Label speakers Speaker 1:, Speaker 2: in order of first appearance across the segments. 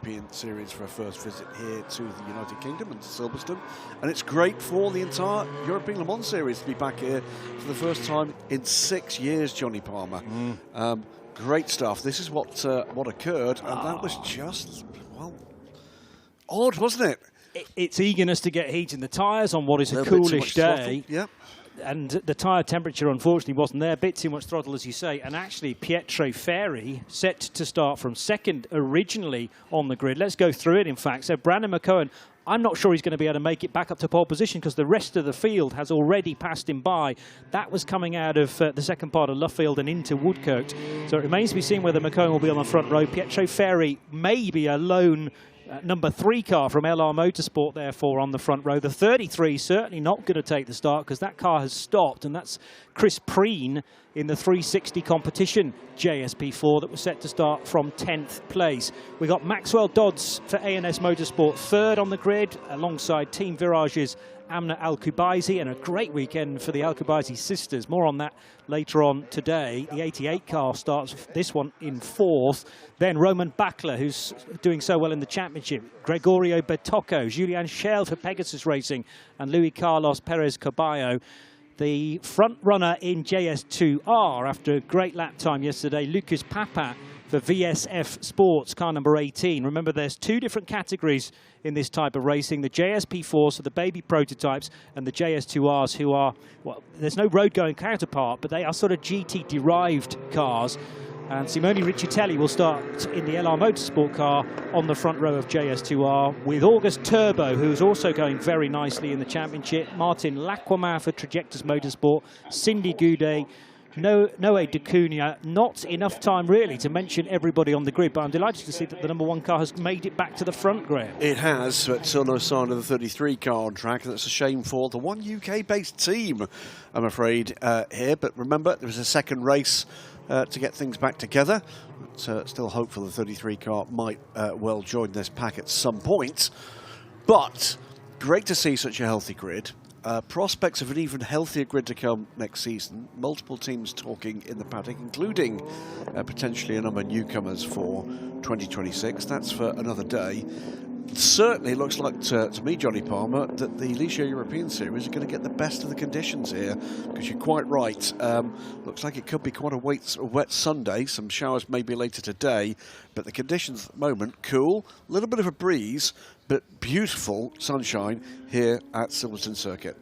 Speaker 1: European Series for a first visit here to the United Kingdom and to Silverstone. And it's great for the entire European Le Mans Series to be back here for the first time in 6 years, Johnny Palmer. Great stuff. This is what occurred, and that was just, well, odd, wasn't it?
Speaker 2: It's eagerness to get heat in the tyres on what is a coolish day.
Speaker 1: Yep.
Speaker 2: And the tyre temperature, unfortunately, wasn't there. A bit too much throttle, as you say. And actually, Pietro Ferri, set to start from second originally on the grid. Let's go through it, in fact. So Brandon McCohen, I'm not sure he's going to be able to make it back up to pole position because the rest of the field has already passed him by. That was coming out of the second part of Luffield and into Woodcote. So it remains to be seen whether McCohen will be on the front row. Pietro Ferri may be a lone number 3 car from LR Motorsport, therefore, on the front row. The 33 certainly not going to take the start because that car has stopped, and that's Chris Preen in the 360 competition JS P4 that was set to start from 10th place. We got Maxwell Dodds for A&S Motorsport, 3rd on the grid, alongside Team Virage's Amna Al-Kubaisi, and a great weekend for the Al-Kubaisi sisters. More on that later on today. The 88 car starts this one in 4th. Then Roman Bakler, who's doing so well in the championship. Gregorio Bertocco, Julian Schell for Pegasus Racing, and Luis Carlos Perez Caballo. The front runner in JS2 R, after a great lap time yesterday, Lucas Papa for VSF Sports, car number 18. Remember, there's 2 different categories in this type of racing. The JS P4s, so the baby prototypes, and the JS2Rs, who are, well, there's no road-going counterpart, but they are sort of GT-derived cars. And Simone Riccitelli will start in the LR Motorsport car on the front row of JS2R with August Turbo, who's also going very nicely in the championship. Martin Lacquemin for Trajectus Motorsport, Cindy Goudet, Noe De Cunha. Not enough time really to mention everybody on the grid, but I'm delighted to see that the number 1 car has made it back to the front, Graham.
Speaker 1: It has, but still no sign of the 33 car on track, and that's a shame for the one UK-based team, I'm afraid, here. But remember, there was a second race to get things back together. But, still hopeful the 33 car might well join this pack at some point. But great to see such a healthy grid. Prospects of an even healthier grid to come next season. Multiple teams talking in the paddock, including potentially a number of newcomers for 2026. That's for another day. Certainly looks like to me, Johnny Palmer, that the Ligier European Series are going to get the best of the conditions here, because you're quite right. Looks like it could be quite a wet Sunday. Some showers maybe later today, but the conditions at the moment, cool, a little bit of a breeze, but beautiful sunshine here at Silverstone Circuit.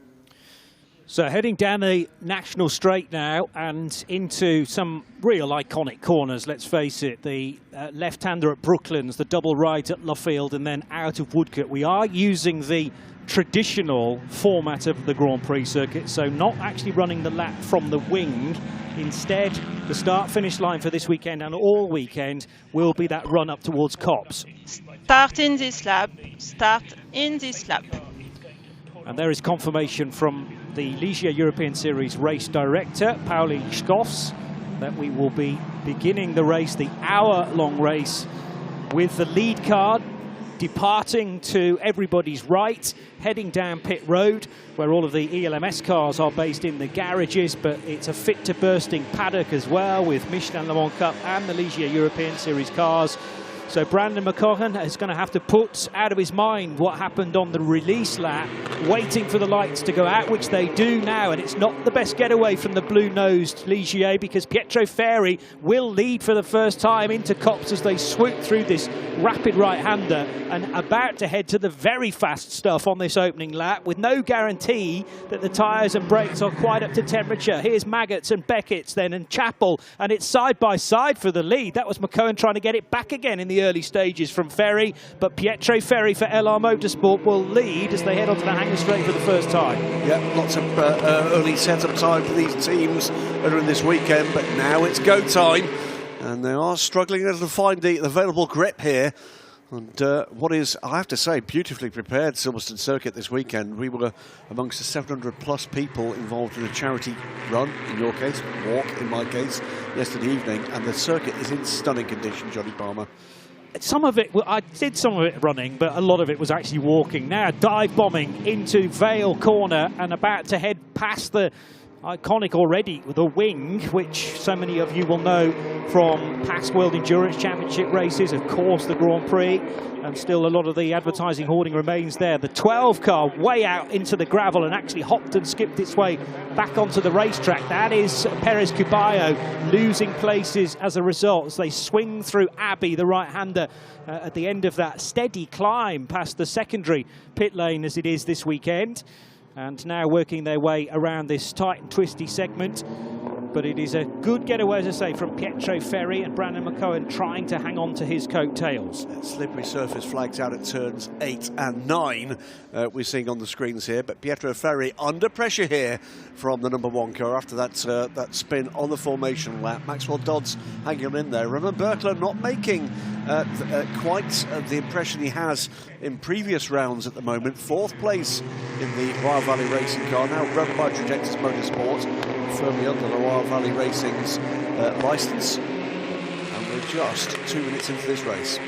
Speaker 2: So heading down the National Straight now and into some real iconic corners, let's face it. The left-hander at Brooklands, the double right at Luffield, and then out of Woodcote. We are using the traditional format of the Grand Prix circuit, so not actually running the lap from the wing. Instead, the start-finish line for this weekend and all weekend will be that run up towards Copse.
Speaker 3: Start in this lap, start in this lap.
Speaker 2: And there is confirmation from the Ligier European Series race director, Pauli Schoffs, that we will be beginning the race, the hour-long race, with the lead car departing to everybody's right, heading down pit road, where all of the ELMS cars are based in the garages, but it's a fit-to-bursting paddock as well, with Michelin Le Mans Cup and the Ligier European Series cars. So Brandon McCohen is going to have to put out of his mind what happened on the release lap, waiting for the lights to go out, which they do now. And it's not the best getaway from the blue-nosed Ligier, because Pietro Ferri will lead for the first time into Copse as they swoop through this rapid right-hander and about to head to the very fast stuff on this opening lap, with no guarantee that the tyres and brakes are quite up to temperature. Here's Maggots and Beckett's then, and Chappell, and it's side-by-side for the lead. That was McCohen trying to get it back again in the early stages from Ferri, but Pietro Ferri for LR Motorsport will lead as they head onto the Hanger Straight for the first time.
Speaker 1: Yeah, lots of early setup time for these teams that are in this weekend, but now it's go time, and they are struggling to find the available grip here. And what is, I have to say, beautifully prepared Silverstone Circuit this weekend. We were amongst the 700 plus people involved in a charity run, in your case, walk in my case, yesterday evening, and the circuit is in stunning condition, Johnny Palmer.
Speaker 2: Some of it, well, I did some of it running, but a lot of it was actually walking. Now dive bombing into Vale Corner and about to head past the iconic already, the wing, which so many of you will know from past World Endurance Championship races, of course the Grand Prix, and still a lot of the advertising hoarding remains there. The 12 car way out into the gravel and actually hopped and skipped its way back onto the racetrack. That is Perez Cubayo losing places as a result as they swing through Abbey, the right-hander, at the end of that steady climb past the secondary pit lane as it is this weekend. And now working their way around this tight and twisty segment. But it is a good getaway, as I say, from Pietro Ferri and Brandon McCohen trying to hang on to his coattails.
Speaker 1: Slippery surface flags out at turns 8 and 9. We're seeing on the screens here, but Pietro Ferri under pressure here from the number 1 car after that spin on the formation lap. Maxwell Dodds hanging in there. Roman Berkler not making quite the impression he has in previous rounds at the moment. 4th place in the Royal Valley Racing car, now run by Strategeic Motorsport, firmly under the Royal Valley Racing's licence. And we're just 2 minutes into this race.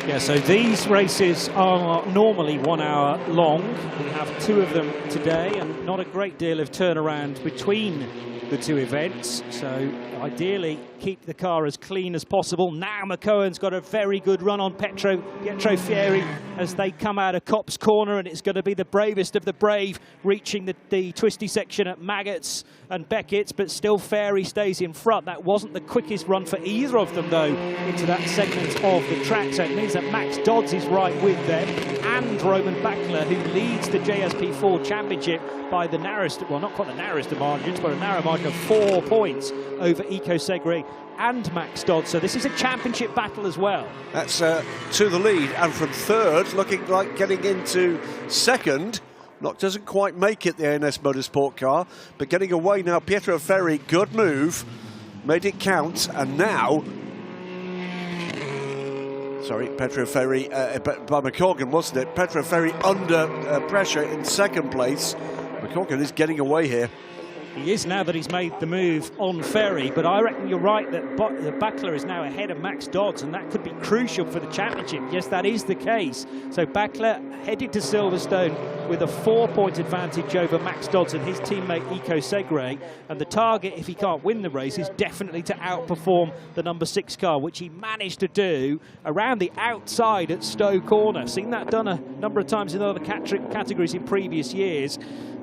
Speaker 2: Yeah, so these races are normally 1 hour long. We have 2 of them today and not a great deal of turnaround between the 2 events. So ideally keep the car as clean as possible. Now McCohen's got a very good run on Pietro Ferri as they come out of Copse Corner, and it's going to be the bravest of the brave reaching the twisty section at Maggots and Beckett's, but still Ferri stays in front. That wasn't the quickest run for either of them though into that segment of the track, so it means that Max Dodds is right with them and Roman Backler, who leads the JS P4 Championship by the narrowest, well not quite the narrowest of margins, but a narrow margin of 4 points over Eco Segre and Max Dodds. So this is a championship battle as well. That's
Speaker 1: to the lead, and from 3rd, looking like getting into 2nd. Doesn't quite make it, the ANS Motorsport car, but getting away now. Pietro Ferri, good move, made it count, and now, sorry, Pietro Ferri, by McCorgan, wasn't it? Pietro Ferri under pressure in 2nd place. McCorgan is getting away here.
Speaker 2: He is now that he's made the move on Ferri, but I reckon you're right that Backler is now ahead of Max Dodds, and that could be crucial for the championship. Yes, that is the case. So Backler headed to Silverstone with a 4-point advantage over Max Dodds and his teammate Eco Segre, and the target, if he can't win the race, is definitely to outperform the number 6 car, which he managed to do around the outside at Stowe Corner. Seen that done a number of times in other categories in previous years.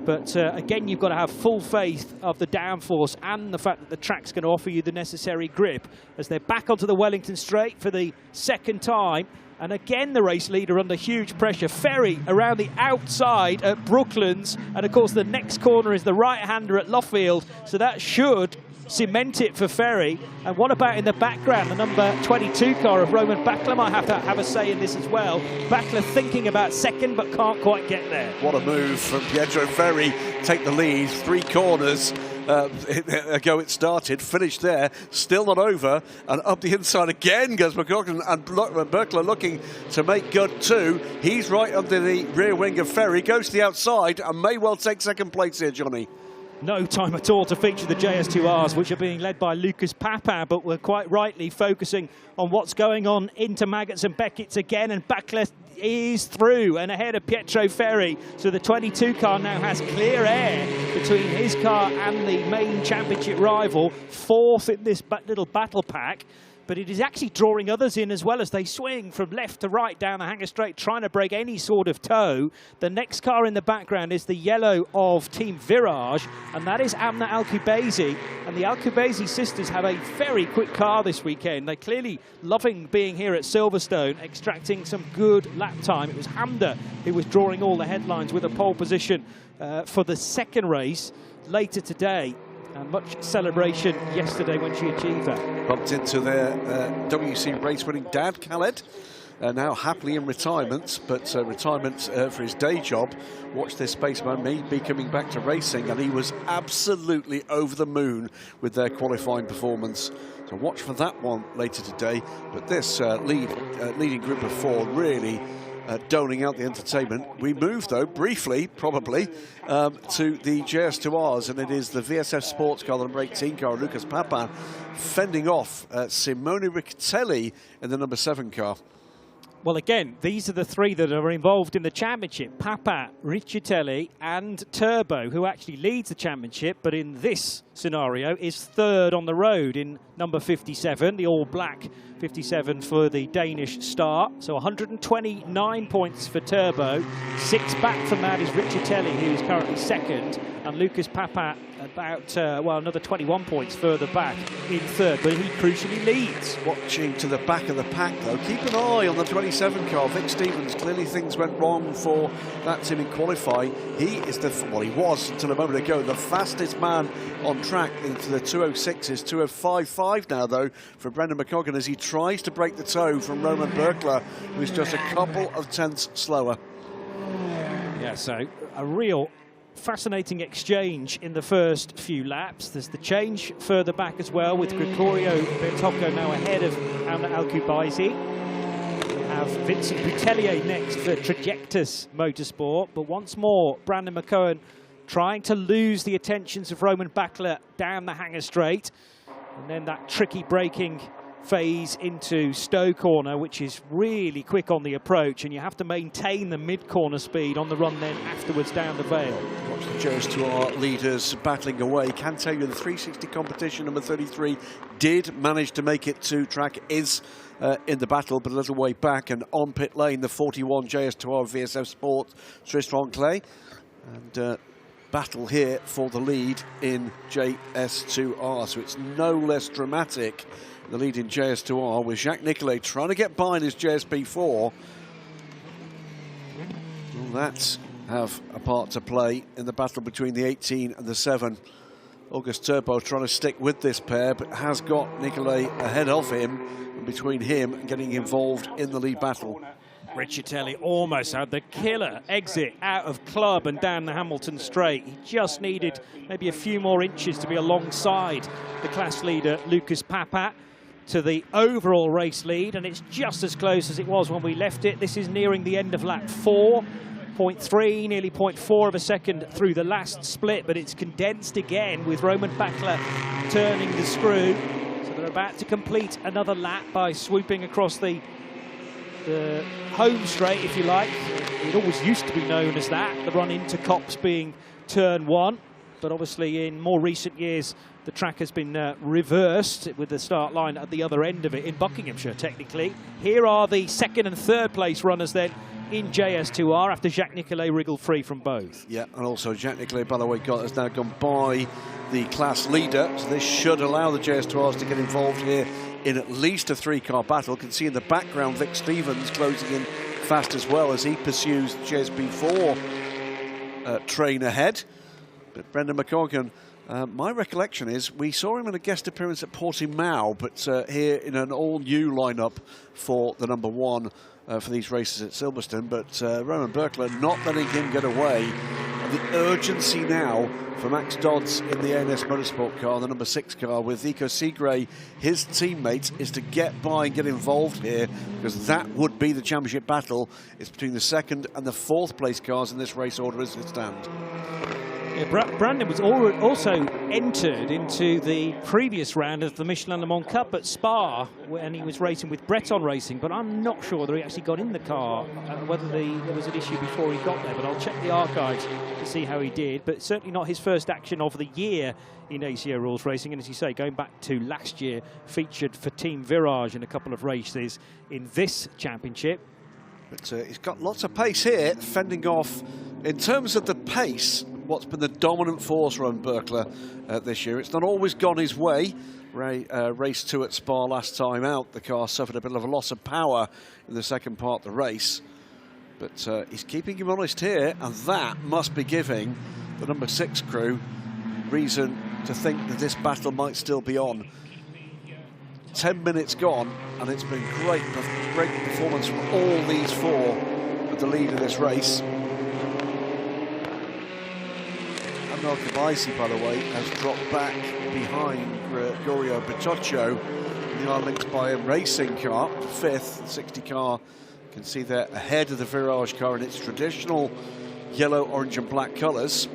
Speaker 2: But again, you've got to have full faith of the downforce and the fact that the track's going to offer you the necessary grip as they're back onto the Wellington Straight for the 2nd time. And again, the race leader under huge pressure. Ferri around the outside at Brooklands. And of course, the next corner is the right-hander at Luffield. So that should cement it for Ferri. And what about in the background? The number 22 car of Roman Backler might have to have a say in this as well. Backler thinking about 2nd, but can't quite get there.
Speaker 1: What a move from Pietro Ferri. Take the lead, 3 corners ago it started, finished there, still not over, and up the inside again goes McCorgan, and Berkler looking to make good too. He's right under the rear wing of Ferri, goes to the outside and may well take 2nd place here, Johnny.
Speaker 2: No time at all to feature the JS2 Rs, which are being led by Lucas Papin, but we're quite rightly focusing on what's going on into Maggots and Beckett's again, and Backler is through and ahead of Pietro Ferri. So the 22 car now has clear air between his car and the main championship rival, 4th in this little battle pack. But it is actually drawing others in as well as they swing from left to right down the Hanger Straight, trying to break any sort of toe. The next car in the background is the yellow of Team Virage, and that is Amna Al-Kubaisi. And the Al-Kubaisi sisters have a very quick car this weekend. They're clearly loving being here at Silverstone, extracting some good lap time. It was Hamda who was drawing all the headlines with a pole position for the 2nd race later today. And much celebration yesterday when she achieved that. Bumped
Speaker 1: into their WC race-winning dad, Khaled, now happily in retirement, but retirement for his day job. Watch this spaceman may be coming back to racing, and he was absolutely over the moon with their qualifying performance. So watch for that one later today. But this leading group of 4 really doling out the entertainment. We move, though, briefly, probably, to the JS2Rs, and it is the VSF Sports car, the number 18 car, Lucas Papin, fending off Simone Riccitelli in the number 7 car.
Speaker 2: Well, again, these are the three that are involved in the championship. Papa, Riccitelli and Turbo, who actually leads the championship, but in this scenario is third on the road in number 57, the all-black 57 for the Danish start. So 129 points for Turbo. 6 back from that is Riccitelli, who is currently second, and Lucas Papa about, well, another 21 points further back in third, but he crucially leads.
Speaker 1: Watching to the back of the pack, though, keep an eye on the 27 car. Vic Stevens, clearly things went wrong for that team in qualifying. He is well, he was until a moment ago, the fastest man on track into the 206s, 205.5 now, though, for Brendan McCoggan as he tries to break the toe from Roman Berkler, who's just a couple of tenths slower.
Speaker 2: Yeah, so a real fascinating exchange in the first few laps. There's the change further back as well, with Gregorio Bertocco now ahead of Anna Alcubaisi. We have Vincent Boutellier next for Trajectus Motorsport, but once more Brandon McCohen trying to lose the attentions of Roman Berkler down the Hanger Straight, and then that tricky braking phase into Stowe corner, which is really quick on the approach, and you have to maintain the mid-corner speed on the run then afterwards down the Vale.
Speaker 1: Watch the JS2 R leaders battling away. Can tell you the 360 competition, number 33 did manage to make it to track, is in the battle, but a little way back, and on pit lane the 41 JS2 R VSF Sport Tristan Clay, and battle here for the lead in JS2R, so it's no less dramatic. The lead in JS2R with Jacques Nicolet trying to get by in his JS P4. Will that have a part to play in the battle between the 18 and the 7? August Turbo trying to stick with this pair, but has got Nicolet ahead of him, and between him and getting involved in the lead battle.
Speaker 2: Riccitelli almost had the killer exit out of club and down the Hamilton straight. He just needed maybe a few more inches to be alongside the class leader Lucas Papa to the overall race lead, and it's just as close as it was when we left it. This is nearing the end of lap 4. 0.3, nearly 0.4 of a second through the last split, but it's condensed again with Roman Berkler turning the screw. So they're about to complete another lap by swooping across the home straight, if you like. It always used to be known as that, the run into Copse being turn 1, but obviously in more recent years the track has been reversed with the start line at the other end of it in Buckinghamshire, technically. Here are the second and third place runners then in JS2R after Jacques Nicolet wriggled free from both. Yeah,
Speaker 1: and also Jacques Nicolet, by the way, has now gone by the class leader, so this should allow the JS2Rs to get involved here in at least a 3-car battle. You can see in the background Vic Stevens closing in fast as well as he pursues the JS P4 train ahead. But Brendan McCoggan, my recollection is we saw him in a guest appearance at Portimao, but here in an all-new lineup for the number 1 for these races at Silverstone. But Roman Berkler not letting him get away. And the urgency now for Max Dodds in the ELMS Motorsport car, the number 6 car, with Nico Segre, his teammates, is to get by and get involved here, because that would be the championship battle. It's between the 2nd and the 4th place cars in this race order as it stands.
Speaker 2: Yeah, Brandon was also entered into the previous round of the Michelin Le Mans Cup at Spa, and he was racing with Breton Racing, but I'm not sure whether he actually got in the car, whether there was an issue before he got there, but I'll check the archives to see how he did. But certainly not his first action of the year in ACO Rules Racing, and as you say, going back to last year, featured for Team Virage in a couple of races in this championship.
Speaker 1: But he's got lots of pace here, fending off, in terms of the pace, what's been the dominant force for Berkler this year. It's not always gone his way. Race 2 at Spa last time out, the car suffered a bit of a loss of power in the second part of the race. But he's keeping him honest here, and that must be giving the number 6 crew reason to think that this battle might still be on. 10 minutes gone, and it's been great performance from all these 4 at the lead of this race. And Alcubaisi, by the way, has dropped back behind Gregorio Bertocco. They are linked by a racing car, 5th, the 60 car. You can see they're ahead of the Virage car in its traditional yellow, orange and black colours.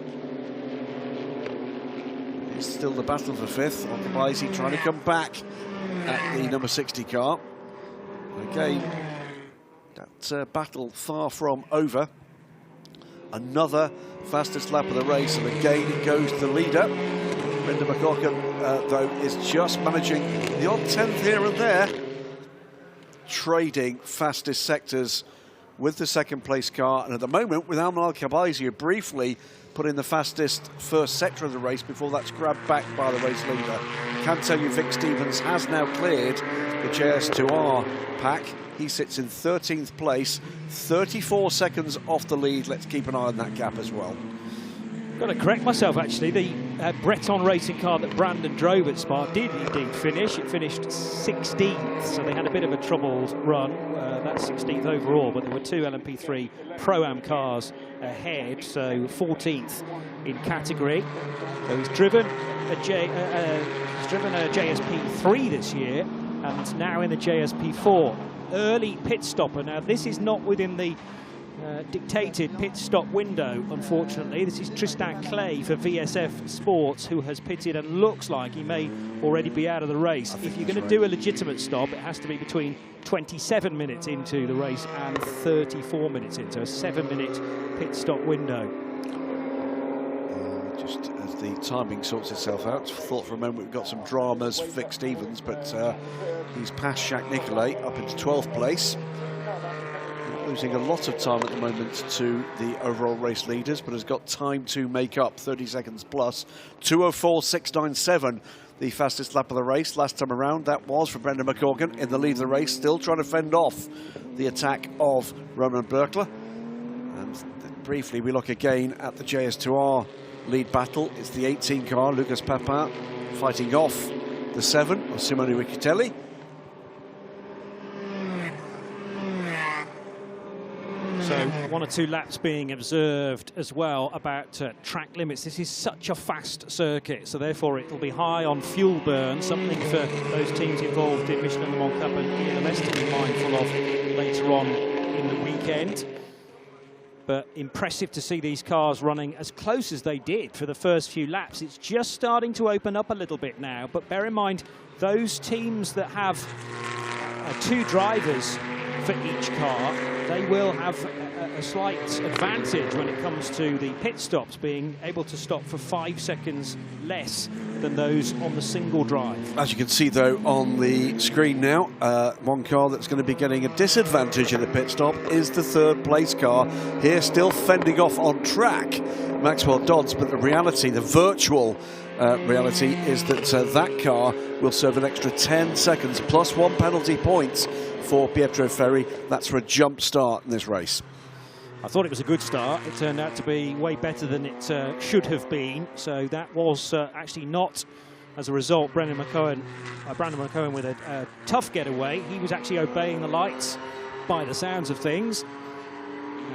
Speaker 1: It's still the battle for 5th. Alcubaisi trying to come back at the number 60 car. Again, that battle far from over. Another fastest lap of the race, and again it goes to the leader. Brendan McCaughan, though, is just managing the odd 10th here and there, trading fastest sectors with the second place car, and at the moment with Alman Al-Khabaisi briefly put in the fastest first sector of the race before that's grabbed back by the race leader. Can tell you Vic Stevens has now cleared the JS2 R pack. He sits in 13th place, 34 seconds off the lead. Let's keep an eye on that gap as well.
Speaker 2: Got to correct myself, actually. The Breton racing car that Brandon drove at Spa did indeed finish. It finished 16th, so they had a bit of a troubled run. That's 16th overall, but there were two LMP3 Pro-Am cars ahead, so 14th in category. So he's driven a JS P3 this year, and now in the JS P4. Early pit stopper. Now, this is not within the dictated pit stop window, unfortunately. This is Tristan Clay for VSF Sports, who has pitted and looks like he may already be out of the race. If you're going to do a legitimate stop, it has to be between 27 minutes into the race and 34 minutes into a 7-minute pit stop window.
Speaker 1: Just as the timing sorts itself out, thought for a moment we've got some dramas for Vic Stevens, but he's passed Jacques Nicolet up into 12th place. Losing a lot of time at the moment to the overall race leaders, but has got time to make up, 30 seconds plus. 2:04.697, the fastest lap of the race last time around. That was for Brendan McCaughan in the lead of the race, still trying to fend off the attack of Roman Berkler. And briefly we look again at the JS2R lead battle. It's the 18 car, Lucas Papin, fighting off the 7 of Simone Riccitelli.
Speaker 2: So 1 or 2 laps being observed as well about track limits. This is such a fast circuit, so therefore it'll be high on fuel burn, something for those teams involved in Michelin Le Mans Cup and ELMS to be mindful of later on in the weekend. But impressive to see these cars running as close as they did for the first few laps. It's just starting to open up a little bit now, but bear in mind, those teams that have 2 drivers for each car, they will have a slight advantage when it comes to the pit stops, being able to stop for 5 seconds less than those on the single drive.
Speaker 1: As you can see, though, on the screen now, one car that's going to be getting a disadvantage in the pit stop is the 3rd place car. Here, still fending off on track, Maxwell Dodds, but the reality, the virtual reality, is that that car will serve an extra 10 seconds plus 1 penalty points for Pietro Ferri. That's for a jump start in this race.
Speaker 2: I thought it was a good start. It turned out to be way better than it should have been. So that was actually not, as a result, Brandon McCaughan with a tough getaway. He was actually obeying the lights by the sounds of things.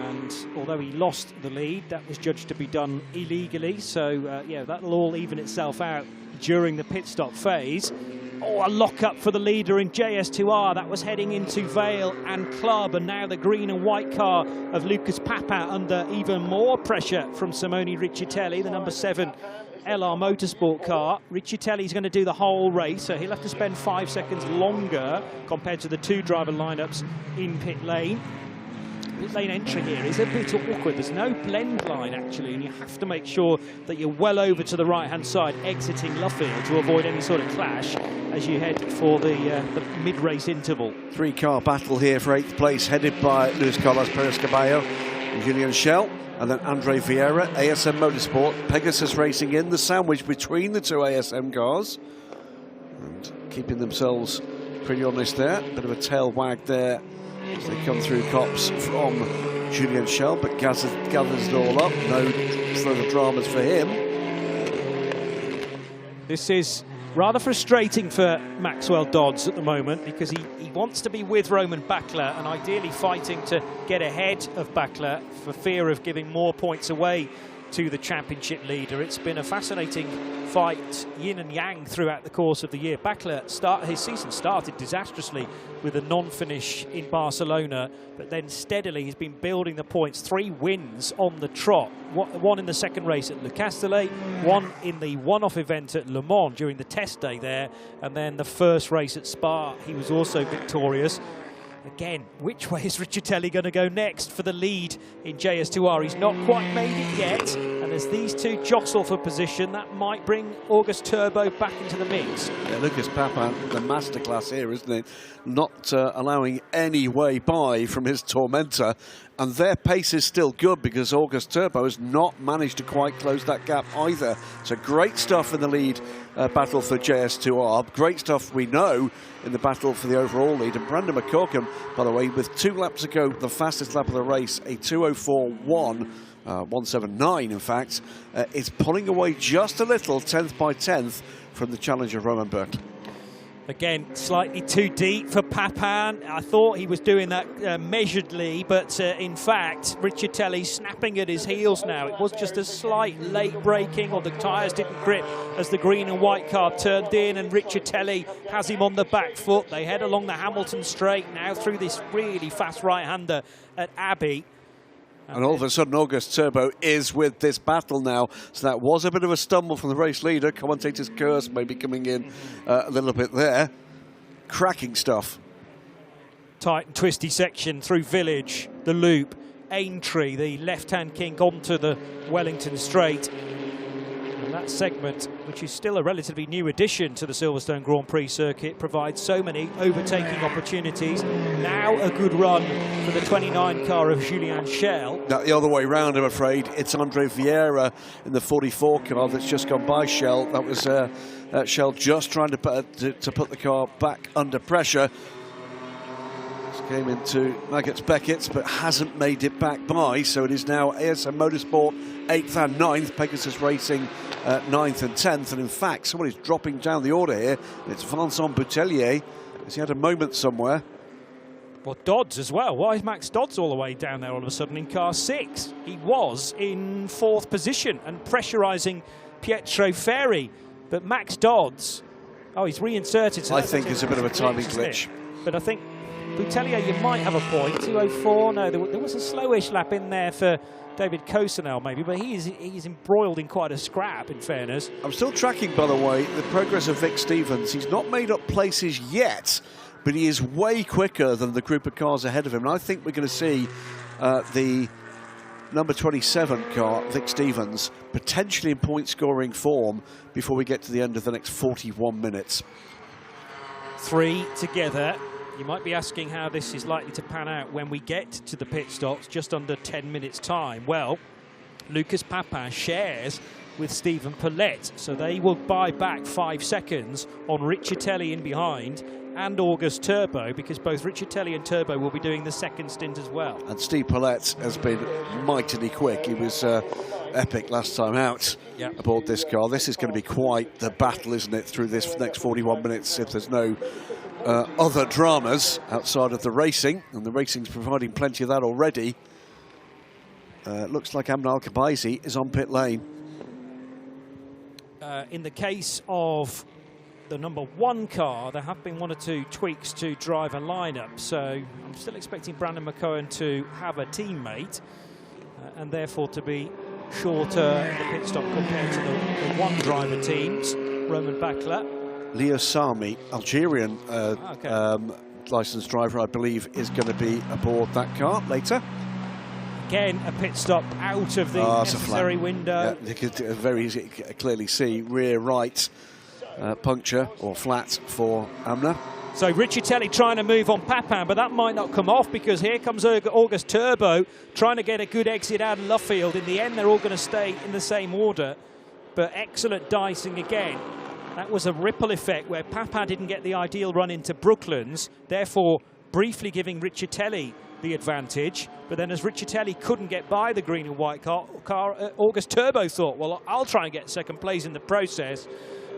Speaker 2: And although he lost the lead, that was judged to be done illegally. So, yeah, that'll all even itself out during the pit stop phase. Oh, a lock-up for the leader in JS2R. That was heading into Vale and Club, and now the green and white car of Lucas Papin under even more pressure from Simone Riccitelli, the number 7 LR Motorsport car. Riccitelli's going to do the whole race, so he'll have to spend 5 seconds longer compared to the 2 driver lineups in pit lane. Pit lane entry here is a bit awkward. There's no blend line, actually, and you have to make sure that you're well over to the right-hand side, exiting Luffield, to avoid any sort of clash as you head for the mid-race interval.
Speaker 1: 3-car battle here for 8th place, headed by Luis Carlos Perez Caballo and Julian Schell, and then Andre Vieira, ASM Motorsport, Pegasus Racing in the sandwich between the 2 ASM cars, and keeping themselves pretty honest there. Bit of a tail wag there as they come through cops from Julian Schell, but gathers it all up. No further dramas for him.
Speaker 2: This is rather frustrating for Maxwell Dodds at the moment, because he wants to be with Roman Berkler and ideally fighting to get ahead of Berkler for fear of giving more points away to the championship leader. It's been a fascinating fight, yin and yang, throughout the course of the year. Berkler, his season started disastrously with a non-finish in Barcelona, but then steadily he's been building the points. 3 wins on the trot. One in the second race at Le Castellet, 1 in the one-off event at Le Mans during the test day there, and then the first race at Spa, he was also victorious. Again, which way is Riccitelli going to go next for the lead in JS2R? He's not quite made it yet, and as these two jostle for position, that might bring August Turbo back into the mix.
Speaker 1: Yeah, Lucas Papin, the masterclass here, isn't it? Not allowing any way by from his tormentor, and their pace is still good because August Turbo has not managed to quite close that gap either. So great stuff in the lead battle for JS2R. Great stuff, we know, in the battle for the overall lead. And Brandon McCorkham, by the way, with 2 laps to go, the fastest lap of the race, a 2:04.1, 1:79 in fact, is pulling away just a little, 10th by 10th, from the challenger Roman Berkeley.
Speaker 2: Again, slightly too deep for Papin. I thought he was doing that measuredly, but in fact, Riccitelli snapping at his heels now. It was just a slight late braking, or the tyres didn't grip as the green and white car turned in, and Riccitelli has him on the back foot. They head along the Hamilton straight now through this really fast right-hander at Abbey.
Speaker 1: And all of a sudden, August Turbo is with this battle now. So that was a bit of a stumble from the race leader. Commentator's curse maybe coming in a little bit there. Cracking stuff.
Speaker 2: Tight and twisty section through Village, the loop, Aintree, the left-hand kink onto the Wellington straight. And that segment, which is still a relatively new addition to the Silverstone Grand Prix circuit, provides so many overtaking opportunities. Now a good run for the 29 car of Julien Schell.
Speaker 1: Now the other way round, I'm afraid. It's Andre Vieira in the 44 car that's just gone by Schell. That was Schell just trying to put the car back under pressure. Came into Maggots Beckett's, but hasn't made it back by, so it is now ASM Motorsport 8th and 9th, Pegasus Racing 9th and 10th, and in fact somebody's dropping down the order here. It's Vincent Boutellier. Has he had a moment somewhere?
Speaker 2: Well, Dodds as well. Why is Max Dodds all the way down there all of a sudden in car 6? He was in 4th position and pressurising Pietro Ferri, but Max Dodds, oh, he's reinserted. So
Speaker 1: I think it's a bit of a timing glitch.
Speaker 2: But I think Boutellier, you might have a point. 2:04. No, there was a slowish lap in there for David Cosenel maybe, but he's embroiled in quite a scrap, in fairness. I'm
Speaker 1: still tracking, by the way, the progress of Vic Stevens. He's not made up places yet, but he is way quicker than the group of cars ahead of him. And I think we're going to see the number 27 car, Vic Stevens, potentially in point-scoring form before we get to the end of the next 41 minutes.
Speaker 2: 3 together. You might be asking how this is likely to pan out when we get to the pit stops, just under 10 minutes' time. Well, Lucas Papin shares with Stephen Paulette, so they will buy back 5 seconds on Riccitelli in behind and August Turbo, because both Riccitelli and Turbo will be doing the second stint as well.
Speaker 1: And Steve Paulette has been mightily quick. He was epic last time out aboard this car. This is going to be quite the battle, isn't it, through this next 41 minutes, if there's no other dramas outside of the racing, and the racing's providing plenty of that already. Looks like Amna Al-Khabaisi is on pit lane.
Speaker 2: In the case of the number 1 car, there have been 1 or 2 tweaks to driver lineup, so I'm still expecting Brandon McCohen to have a teammate and therefore to be shorter in the pit stop compared to the 1 driver teams. Roman Bakla,
Speaker 1: Leo Sami, Algerian licensed driver, I believe, is going to be aboard that car later.
Speaker 2: Again, a pit stop out of the necessary window.
Speaker 1: Yeah, you could very clearly see rear right puncture or flat for Amna.
Speaker 2: So Riccitelli trying to move on Papin, but that might not come off because here comes August Turbo trying to get a good exit out of Luffield. In the end, they're all going to stay in the same order, but excellent dicing again. That was a ripple effect where Papin didn't get the ideal run into Brooklands, therefore briefly giving Riccitelli the advantage. But then as Riccitelli couldn't get by the green and white car, August Turbo thought, well, I'll try and get second place in the process.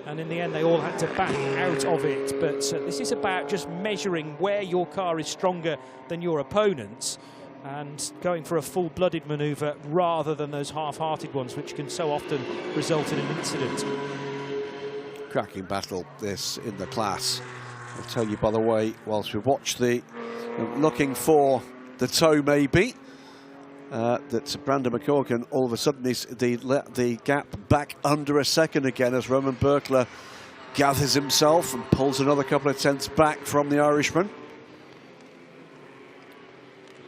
Speaker 2: And in the end, they all had to back out of it. But this is about just measuring where your car is stronger than your opponent's and going for a full-blooded manoeuvre rather than those half-hearted ones, which can so often result in an incident.
Speaker 1: Cracking battle, this, in the class. I'll tell you, by the way, whilst we watch the looking for the toe, maybe, that Brandon McCorkin all of a sudden is the gap back under a second again as Roman Berkler gathers himself and pulls another couple of tenths back from the Irishman.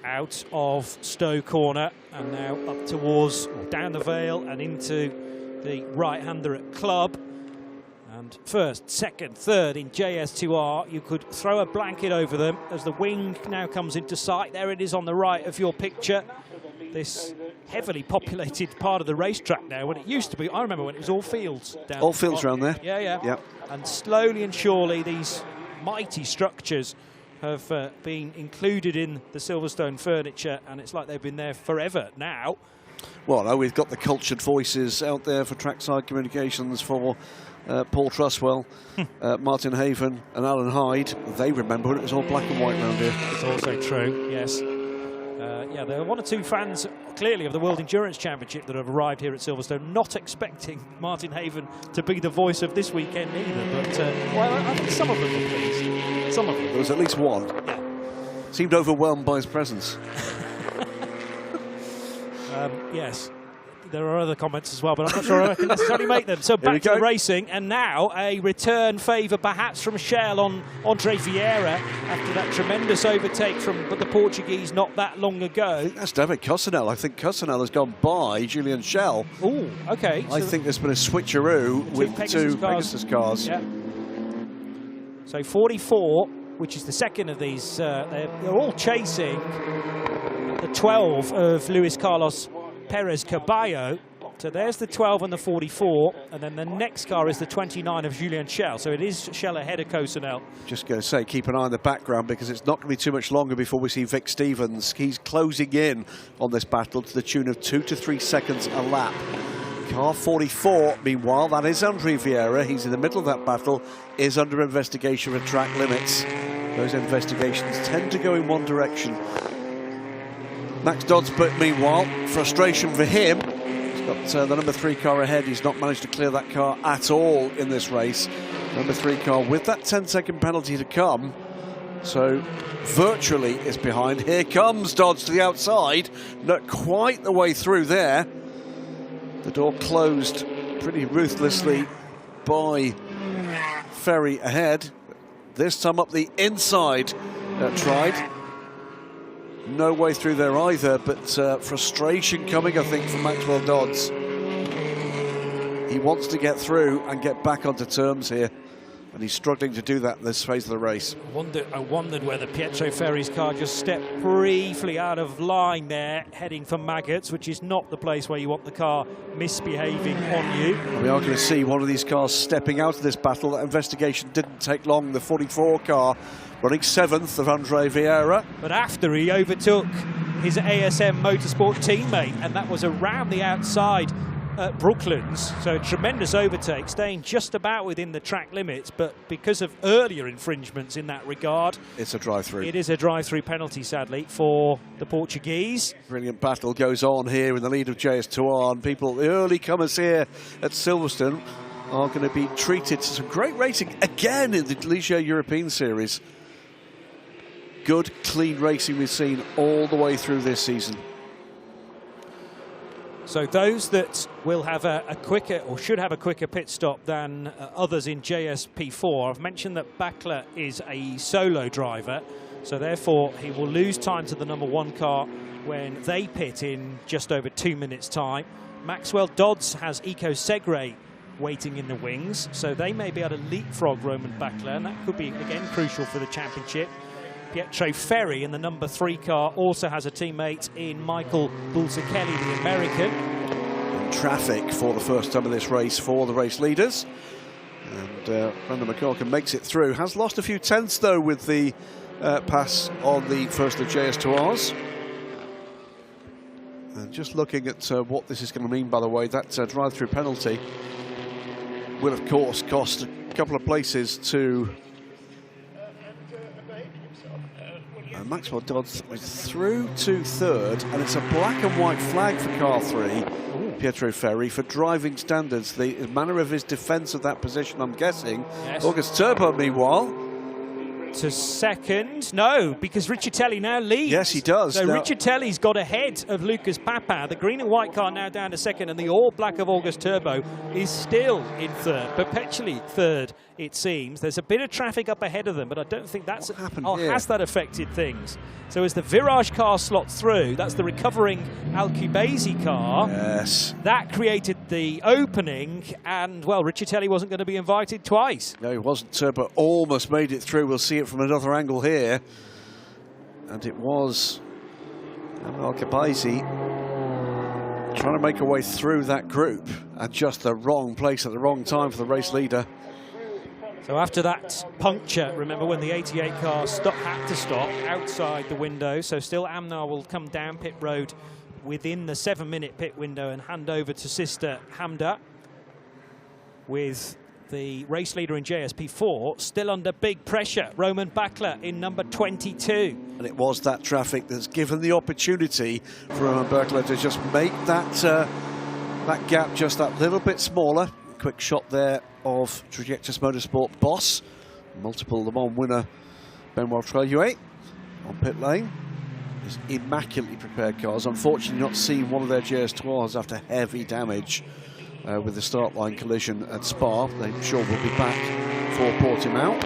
Speaker 2: out of Stowe Corner and now up towards, or down the Vale and into the right-hander at Club. And first, second, third in JS2R. You could throw a blanket over them as the wing now comes into sight. There it is on the right of your picture. This heavily populated part of the racetrack now, when it used to be, I remember when it was all fields.
Speaker 1: All fields around there?
Speaker 2: Yeah, yeah.
Speaker 1: Yep.
Speaker 2: And slowly and surely these mighty structures have been included in the Silverstone furniture, and it's like they've been there forever now.
Speaker 1: Well, no, we've got the cultured voices out there for trackside communications for Paul Truswell, Martin Haven and Alan Hyde. They remember when it was all black and white around here.
Speaker 2: It's also true, yes. Yeah, there are one or two fans, clearly, of the World Endurance Championship that have arrived here at Silverstone, not expecting Martin Haven to be the voice of this weekend either. But, well, I think some of them were pleased. Some of them.
Speaker 1: There was at least one.
Speaker 2: Yeah.
Speaker 1: Seemed overwhelmed by his presence.
Speaker 2: Yes. There are other comments as well, but I'm not sure I can necessarily make them. So back to the racing, and now a return favour perhaps from Shell on Andre Vieira after that tremendous overtake from the Portuguese not that long ago.
Speaker 1: I think that's David Cossanel. I think Cossanel has gone by Julian Shell.
Speaker 2: Oh, okay.
Speaker 1: I think there's been a switcheroo with the two Pegasus cars.
Speaker 2: Yeah. So 44, which is the second of these, they're all chasing the 12 of Luis Carlos Perez Caballo. So there's the 12 and the 44, and then the next car is the 29 of Julien Schell. So it is Schell ahead of Cossanel.
Speaker 1: Just going to say, keep an eye on the background, because it's not going to be too much longer before we see Vic Stevens. He's closing in on this battle to the tune of 2 to 3 seconds a lap. Car 44, meanwhile, that is Andre Vieira. He's in the middle of that battle, is under investigation for track limits. Those investigations tend to go in one direction. Max Dodds, but meanwhile, frustration for him. He's got the number 3 car ahead. He's not managed to clear that car at all in this race. Number 3 car with that 10-second penalty to come. So virtually is behind. Here comes Dodds to the outside. Not quite the way through there. The door closed pretty ruthlessly by Ferry ahead. This time up the inside, tried. No way through there either, but frustration coming, I think, from Maxwell Dodds. He wants to get through and get back onto terms here, and he's struggling to do that in this phase of the race.
Speaker 2: I wondered whether Pietro Ferri's car just stepped briefly out of line there, heading for Maggots, which is not the place where you want the car misbehaving on you.
Speaker 1: We are going to see one of these cars stepping out of this battle. That investigation didn't take long. The 44 car running 7th of Andre Vieira.
Speaker 2: But after he overtook his ASM Motorsport teammate, and that was around the outside at Brooklands. So tremendous overtake, staying just about within the track limits, but because of earlier infringements in that regard,
Speaker 1: it's a drive-through.
Speaker 2: It is a drive-through penalty, sadly, for the Portuguese.
Speaker 1: Brilliant battle goes on here in the lead of JS2R, and people, the early comers here at Silverstone, are going to be treated to some great racing again in the Ligier European Series. Good, clean racing we've seen all the way through this season.
Speaker 2: So those that will have a quicker, or should have a quicker pit stop than others in JS P4, I've mentioned that Bakler is a solo driver, so therefore he will lose time to the number 1 car when they pit in just over 2 minutes' time. Maxwell Dodds has Eco Segre waiting in the wings, so they may be able to leapfrog Roman Bakler, and that could be, again, crucial for the championship. Pietro Ferri in the number 3 car also has a teammate in Michael Bulsichelli, the American.
Speaker 1: In traffic for the first time in this race for the race leaders. And Brandon McCulkin makes it through. Has lost a few tenths, though, with the pass on the first of JS2Rs. And just looking at what this is going to mean, by the way, that drive-through penalty will, of course, cost a couple of places to... Maxwell Dodds is through to 3rd, and it's a black and white flag for car 3, Pietro Ferri, for driving standards. The manner of his defence of that position, I'm guessing.
Speaker 2: Yes.
Speaker 1: August Turbo, meanwhile.
Speaker 2: To 2nd, no, because Riccitelli now leads.
Speaker 1: Yes, he does.
Speaker 2: So Riccitelli's got ahead of Lucas Papin. The green and white car now down to 2nd, and the all black of August Turbo is still in 3rd, perpetually 3rd it seems. There's a bit of traffic up ahead of them, but I don't think that's... has that affected things? So as the Virage car slots through, that's the recovering Alcubasi car.
Speaker 1: Yes.
Speaker 2: That created the opening, and, well, Riccitelli wasn't going to be invited twice.
Speaker 1: No, he wasn't, but almost made it through. We'll see it from another angle here. And it was Alcubasi trying to make a way through that group at just the wrong place at the wrong time for the race leader.
Speaker 2: So after that puncture, remember when the 88 car had to stop outside the window, so still Amnar will come down pit road within the 7-minute pit window and hand over to sister Hamda, with the race leader in JS P4 still under big pressure, Roman Bakler in number 22.
Speaker 1: And it was that traffic that's given the opportunity for Roman Bakler to just make that that gap just that little bit smaller. Quick shot there of Strategeic Motorsport boss, multiple Le Mans winner Benoit Treillouet on pit lane. His immaculately prepared cars, unfortunately not seeing one of their JS2Rs after heavy damage with the start line collision at Spa. I'm sure we'll be back for Portimao.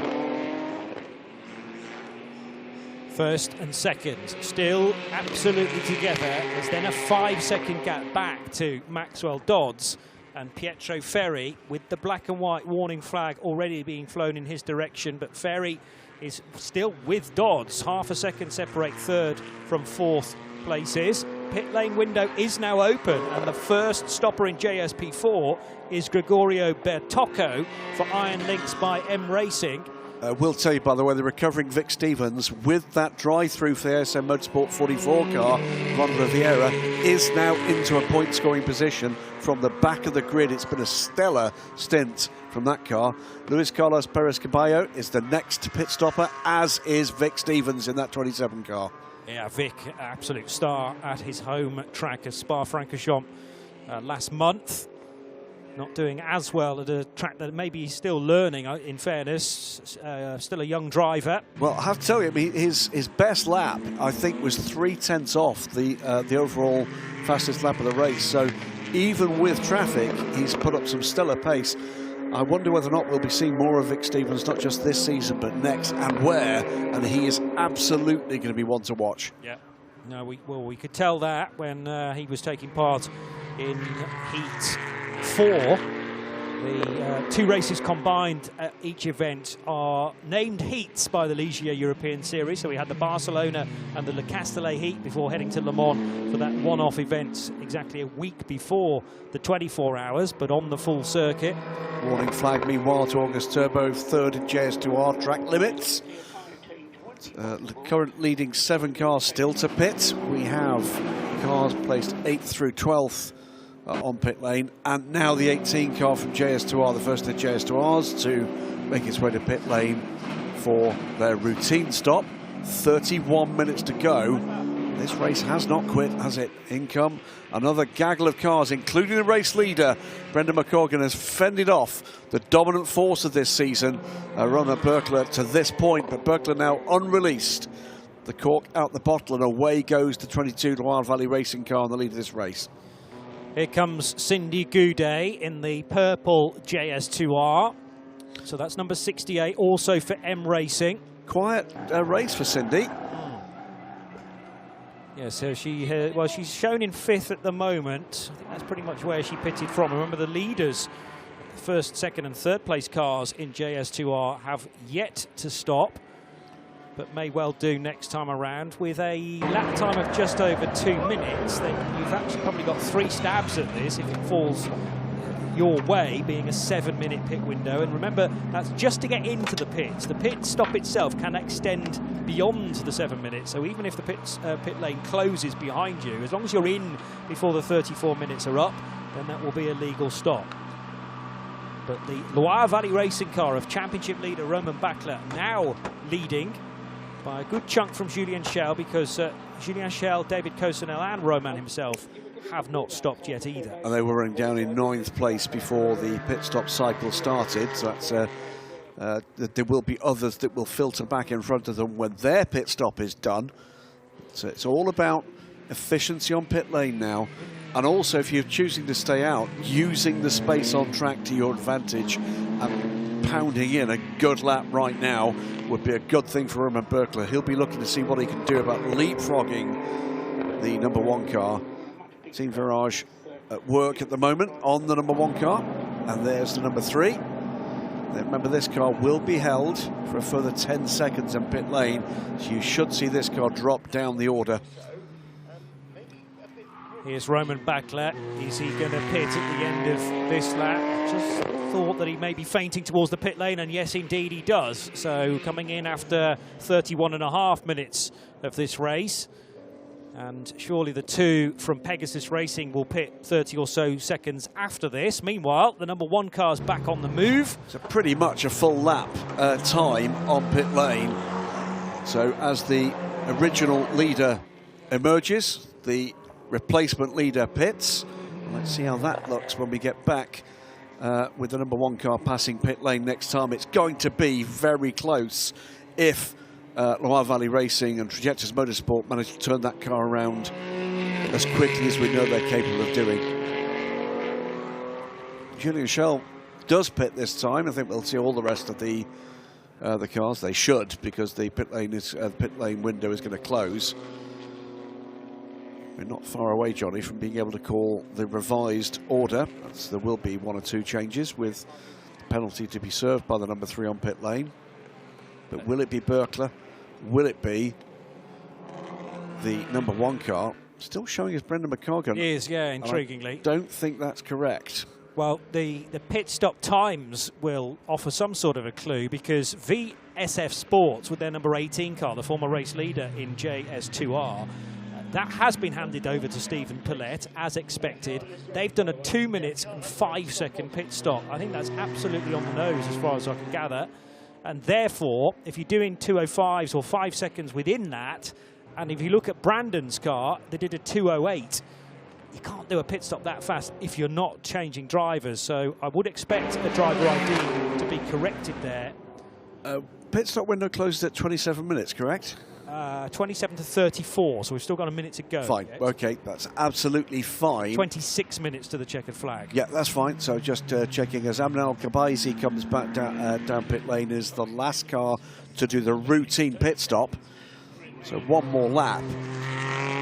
Speaker 2: First and second still absolutely together. There's then a 5-second gap back to Maxwell Dodds and Pietro Ferri, with the black and white warning flag already being flown in his direction, but Ferri is still with Dodds. Half a second separate third from fourth places. Pit lane window is now open, and the first stopper in JS P4 is Gregorio Bertocco for Iron Lynx by M Racing.
Speaker 1: We'll tell you, by the way, the recovering Vic Stevens with that drive-through for the ASM Motorsport 44 car, Ron Riviera, is now into a point-scoring position from the back of the grid. It's been a stellar stint from that car. Luis Carlos Perez Caballo is the next pit stopper, as is Vic Stevens in that 27 car.
Speaker 2: Yeah, Vic, absolute star at his home track at Spa-Francorchamps last month. Not doing as well at a track that maybe he's still learning, in fairness. Still a young driver.
Speaker 1: Well, I have to tell you, I mean, his best lap, I think, was 3/10 off the overall fastest lap of the race. So even with traffic, he's put up some stellar pace. I wonder whether or not we'll be seeing more of Vic Stevens, not just this season, but next, and where. And he is absolutely going to be one to watch. Yeah.
Speaker 2: No, we could tell that when he was taking part in Heat 4. The two races combined at each event are named heats by the Ligier European Series. So we had the Barcelona and the Le Castellet Heat before heading to Le Mans for that one-off event exactly a week before the 24 hours, but on the full circuit.
Speaker 1: Warning flag, meanwhile, to August Turbo, third in JS2R track limits. The current leading 7 cars still to pit. We have cars placed 8th through 12th on pit lane, and now the 18 car from JS2R, the first of the JS2Rs, to make its way to pit lane for their routine stop. 31 minutes to go. This race has not quit, has it? In come another gaggle of cars, including the race leader. Brendan McCorgan has fended off the dominant force of this season, Roman Bakler, to this point, but Bakler now unreleased. The cork out the bottle, and away goes the 22 Loire Valley Racing car in the lead of this race.
Speaker 2: Here comes Cindy Goudet in the purple JS2R. So that's number 68, also for M Racing.
Speaker 1: Quiet race for Cindy.
Speaker 2: Yeah, so she's shown in 5th at the moment. I think that's pretty much where she pitted from. Remember, the leaders, first, second and third place cars in JS2R have yet to stop, but may well do next time around. With a lap time of just over 2 minutes, then you've actually probably got 3 stabs at this if it falls your way, being a 7-minute pit window. And remember, that's just to get into the pits. The pit stop itself can extend beyond the 7 minutes, so even if the pit lane closes behind you, as long as you're in before the 34 minutes are up, then that will be a legal stop. But the Loire Valley Racing car of championship leader Roman Bakler now leading by a good chunk from Julien Schell, because Julien Schell, David Cosenel and Roman himself have not stopped yet either.
Speaker 1: And they were running down in 9th place before the pit stop cycle started, so that's there will be others that will filter back in front of them when their pit stop is done. So it's all about efficiency on pit lane now, and also, if you're choosing to stay out, using the space on track to your advantage and pounding in a good lap right now would be a good thing for Roman Berkler. He'll be looking to see what he can do about leapfrogging the number 1 car. Team Virage at work at the moment on the number 1 car. And there's the number 3. Remember, this car will be held for a further 10 seconds in pit lane, so you should see this car drop down the order.
Speaker 2: Here's Roman Berkler. Is he going to pit at the end of this lap? Just thought that he may be fainting towards the pit lane, and yes, indeed he does. So coming in after 31.5 minutes of this race. And surely the 2 from Pegasus Racing will pit 30 or so seconds after this. Meanwhile, the number 1 car's back on the move.
Speaker 1: So pretty much a full lap time on pit lane. So as the original leader emerges, the replacement leader pits. Let's see how that looks when we get back with the number 1 car passing pit lane next time. It's going to be very close if Loire Valley Racing and Trajectus Motorsport managed to turn that car around as quickly as we know they're capable of doing. Julien Schell does pit this time. I think we'll see all the rest of the cars. They should, because the pit lane window is going to close. We're not far away, Johnny, from being able to call the revised order. There will be 1 or 2 changes with penalty to be served by the number 3 on pit lane. But will it be Berkler? Will it be the number 1 car? Still showing as Brendan McCargan.
Speaker 2: He is, yeah, intriguingly.
Speaker 1: I don't think that's correct.
Speaker 2: Well, the pit stop times will offer some sort of a clue, because VSF Sports, with their number 18 car, the former race leader in JS2 R, that has been handed over to Stephen Pillette, as expected. They've done a 2 minutes and 5 second pit stop. I think that's absolutely on the nose as far as I can gather. And therefore, if you're doing 2:05s or 5 seconds within that, and if you look at Brandon's car, they did a 2:08. You can't do a pit stop that fast if you're not changing drivers. So I would expect a driver ID to be corrected there.
Speaker 1: Pit stop window closes at 27 minutes, correct?
Speaker 2: 27 to 34, so we've still got a minute to go.
Speaker 1: Fine, okay, that's absolutely fine.
Speaker 2: 26 minutes to the checkered flag.
Speaker 1: Yeah, that's fine. So just checking, as Amnal Kabaisi comes back down pit lane, is the last car to do the routine pit stop. So 1 more lap.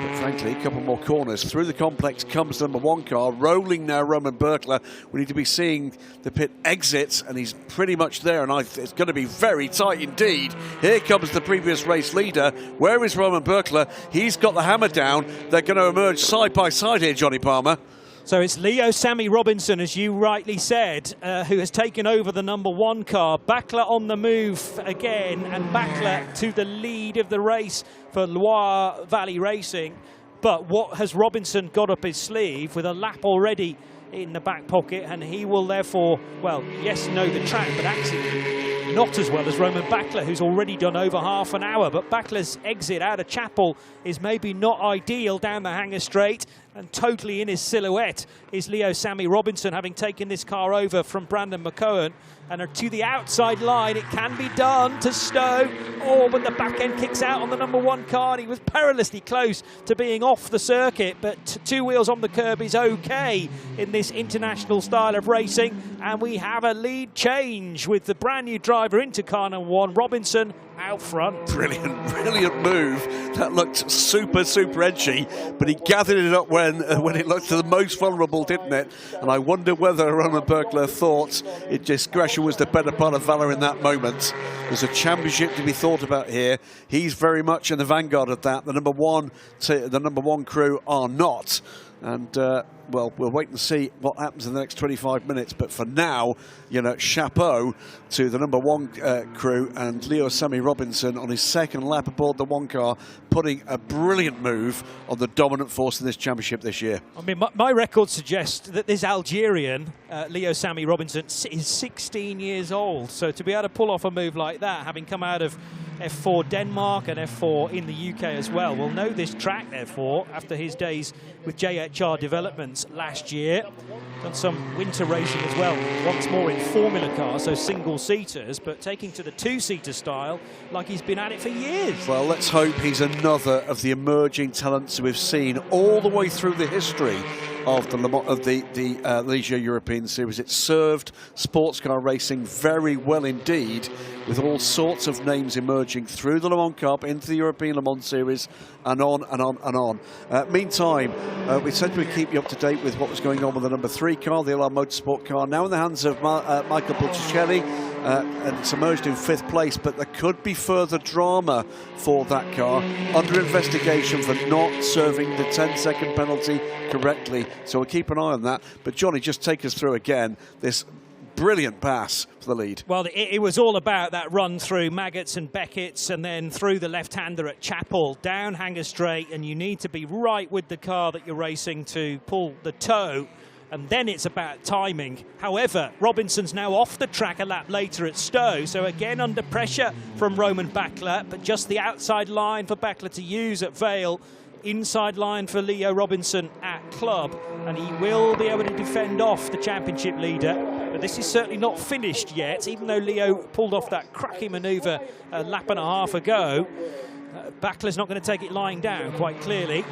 Speaker 1: But frankly, a couple more corners. Through the complex comes the number 1 car, rolling now Roman Berkler. We need to be seeing the pit exits, and he's pretty much there, and it's going to be very tight indeed. Here comes the previous race leader. Where is Roman Berkler? He's got the hammer down. They're going to emerge side by side here, Johnny Palmer.
Speaker 2: So it's Leo Sammy Robinson, as you rightly said, who has taken over the number 1 car. Berkler on the move again, and Berkler to the lead of the race for Loire Valley Racing. But what has Robinson got up his sleeve with a lap already in the back pocket, and he will therefore, well, yes, know the track, but actually not as well as Roman Berkler, who's already done over half an hour. But Berkler's exit out of Chapel is maybe not ideal down the Hanger Straight, and totally in his silhouette is Leo Sammy Robinson, having taken this car over from Brandon McCohen. And to the outside line, it can be done to Stowe. Oh, but the back end kicks out on the number 1 car, and he was perilously close to being off the circuit. But 2 wheels on the curb is okay in this international style of racing. And we have a lead change with the brand new driver into car number 1, Robinson, out front.
Speaker 1: Brilliant move. That looked super edgy, but he gathered it up when it looked the most vulnerable, didn't it? And I wonder whether Roman Berkler thought discretion was the better part of valor in that moment. There's a championship to be thought about here. He's very much in the vanguard of that. The number 1 crew are not. And well, we'll wait and see what happens in the next 25 minutes. But for now, you know, chapeau to the number 1 crew and Leo Sammy Robinson on his 2nd lap aboard the 1 car, putting a brilliant move on the dominant force in this championship this year.
Speaker 2: I mean, my record suggests that this Algerian, Leo Sammy Robinson, is 16 years old. So to be able to pull off a move like that, having come out of F4 Denmark and F4 in the UK as well, will know this track, therefore, after his days with JHR Developments last year. Done some winter racing as well, once more in Formula cars, so single-seaters, but taking to the two-seater style like he's been at it for years.
Speaker 1: Well, let's hope he's another of the emerging talents we've seen all the way through the history of the Ligier European Series. It served sports car racing very well indeed, with all sorts of names emerging through the Le Mans Cup into the European Le Mans Series, and on and on and on. Meantime, we said we'd keep you up to date with what was going on with the number 3 car, the LR Motorsport car, now in the hands of Michael Botticelli, and it's emerged in 5th place, but there could be further drama for that car, under investigation for not serving the 10-second penalty correctly, so we'll keep an eye on that. But Johnny, just take us through again this brilliant pass for the lead.
Speaker 2: Well, it was all about that run through Maggots and Beckett's, and then through the left-hander at Chapel, down Hanger Straight, and you need to be right with the car that you're racing to pull the toe, and then it's about timing. However, Robinson's now off the track a lap later at Stowe, so again under pressure from Roman Bakler, but just the outside line for Bakler to use at Vale, inside line for Leo Robinson at Club, and he will be able to defend off the championship leader. But this is certainly not finished yet, even though Leo pulled off that cracking manoeuvre a lap and a half ago. Bakler's not going to take it lying down, quite clearly.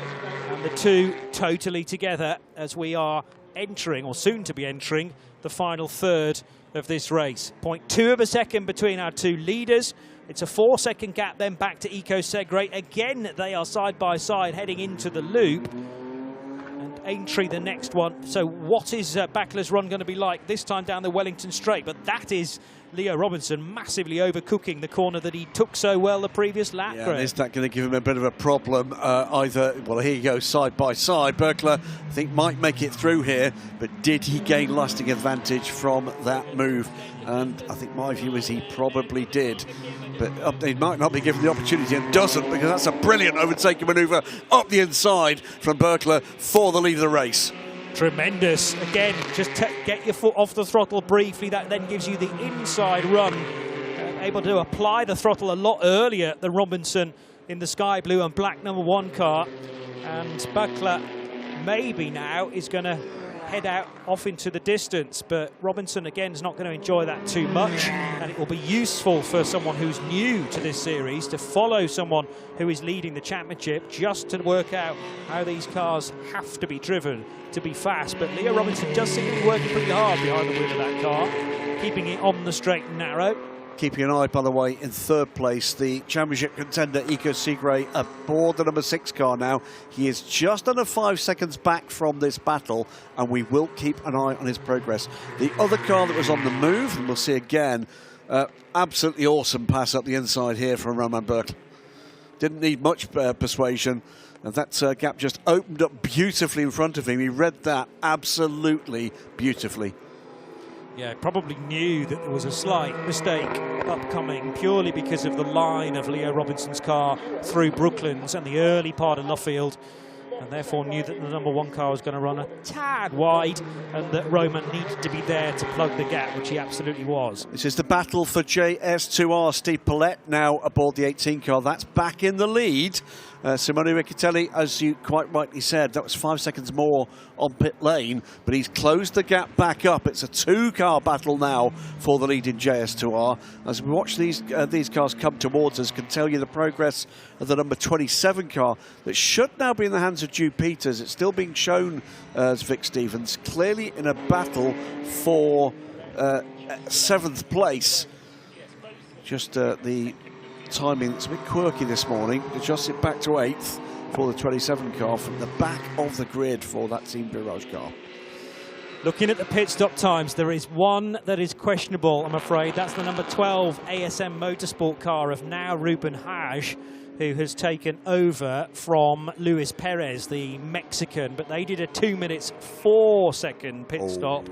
Speaker 2: And the two totally together as we are entering, or soon to be entering, the final third of this race. 0.2 of a second between our two leaders. It's a 4-second gap then back to Eco Segre. Again, they are side by side heading into the loop. And Aintree the next one. So what is Bakler's run going to be like this time down the Wellington Straight? But that is Leo Robinson massively overcooking the corner that he took so well the previous lap.
Speaker 1: Yeah, is that going to give him a bit of a problem? Either, well, here you go, side by side. Berkler, I think, might make it through here, but did he gain lasting advantage from that move? And I think my view is he probably did. But he might not be given the opportunity, and doesn't, because that's a brilliant overtaking manoeuvre up the inside from Berkler for the lead of the race.
Speaker 2: Tremendous. Again, just get your foot off the throttle briefly. That then gives you the inside run. Able to apply the throttle a lot earlier than Robinson in the sky blue and black number 1 car. And Bakler maybe now is going to head out off into the distance, but Robinson again is not going to enjoy that too much, and it will be useful for someone who's new to this series to follow someone who is leading the championship, just to work out how these cars have to be driven to be fast. But Leo Robinson does seem to be working pretty hard behind the wheel of that car, keeping it on the straight and narrow.
Speaker 1: Keeping an eye, by the way, in 3rd place, the championship contender Eco Segre aboard the number 6 car now. He is just under 5 seconds back from this battle, and we will keep an eye on his progress. The other car that was on the move, and we'll see again, absolutely awesome pass up the inside here from Roman Berkler. Didn't need much persuasion, and that gap just opened up beautifully in front of him. He read that absolutely beautifully.
Speaker 2: Yeah, probably knew that there was a slight mistake upcoming purely because of the line of Leo Robinson's car through Brooklands and the early part of Luffield, and therefore knew that the number 1 car was going to run a tad wide and that Roman needed to be there to plug the gap, which he absolutely was.
Speaker 3: This
Speaker 1: This is the battle for JS2 R. Steve Paulette now aboard the 18 car. That's back in the lead. Simone Riccitelli, as you quite rightly said, that was 5 seconds more on pit lane, but he's closed the gap back up. It's a 2-car battle now for the lead in JS2R. As we watch these cars come towards us, can tell you the progress of the number 27 car that should now be in the hands of Jude Peters. It's still being shown as Vic Stevens, clearly in a battle for 7th place. Just the timing, it's a bit quirky this morning. Adjust it back to 8th for the 27 car from the back of the grid for that Team Birage car.
Speaker 2: Looking at the pit stop times, there is one that is questionable, I'm afraid. That's the number 12 ASM Motorsport car of now Ruben Hage, who has taken over from Luis Perez, the Mexican. But they did a 2 minutes 4 second pit stop.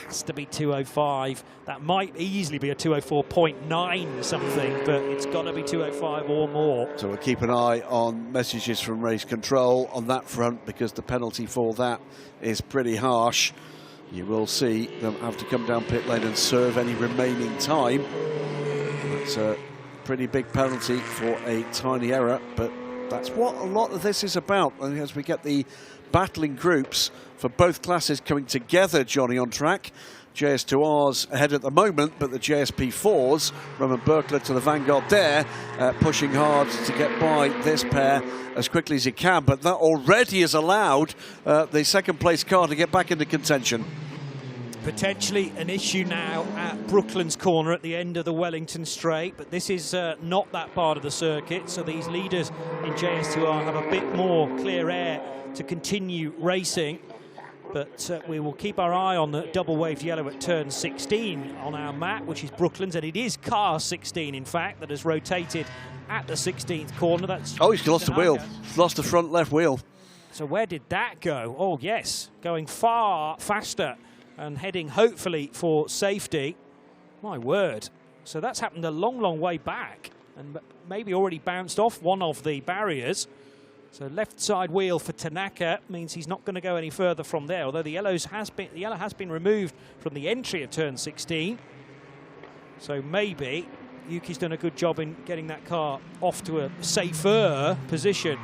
Speaker 2: Has to be 2:05. That might easily be a 2:04.9 something, but it's got to be 2:05 or more.
Speaker 1: So we'll keep an eye on messages from race control on that front, because the penalty for that is pretty harsh. You will see them have to come down pit lane and serve any remaining time. That's pretty big penalty for a tiny error, but that's what a lot of this is about. And as we get the battling groups for both classes coming together, Johnny, on track. JS2Rs ahead at the moment, but the JS P4s, Roman Berkler to the vanguard there, pushing hard to get by this pair as quickly as he can, but that already has allowed the second place car to get back into contention.
Speaker 2: Potentially an issue now at Brooklands corner at the end of the Wellington straight, but this is not that part of the circuit, so these leaders in JS2R have a bit more clear air to continue racing. But we will keep our eye on the double waved yellow at turn 16 on our map, which is Brooklands, and it is car 16, in fact, that has rotated at the 16th corner. That's
Speaker 1: he's lost the wheel. He's lost the front left wheel.
Speaker 2: So where did that go? Oh, yes, going far faster and heading hopefully for safety. My word. So that's happened a long, long way back and maybe already bounced off one of the barriers. So left side wheel for Tanaka means he's not going to go any further from there, although the yellow has been removed from the entry of turn 16. So maybe Yuki's done a good job in getting that car off to a safer position.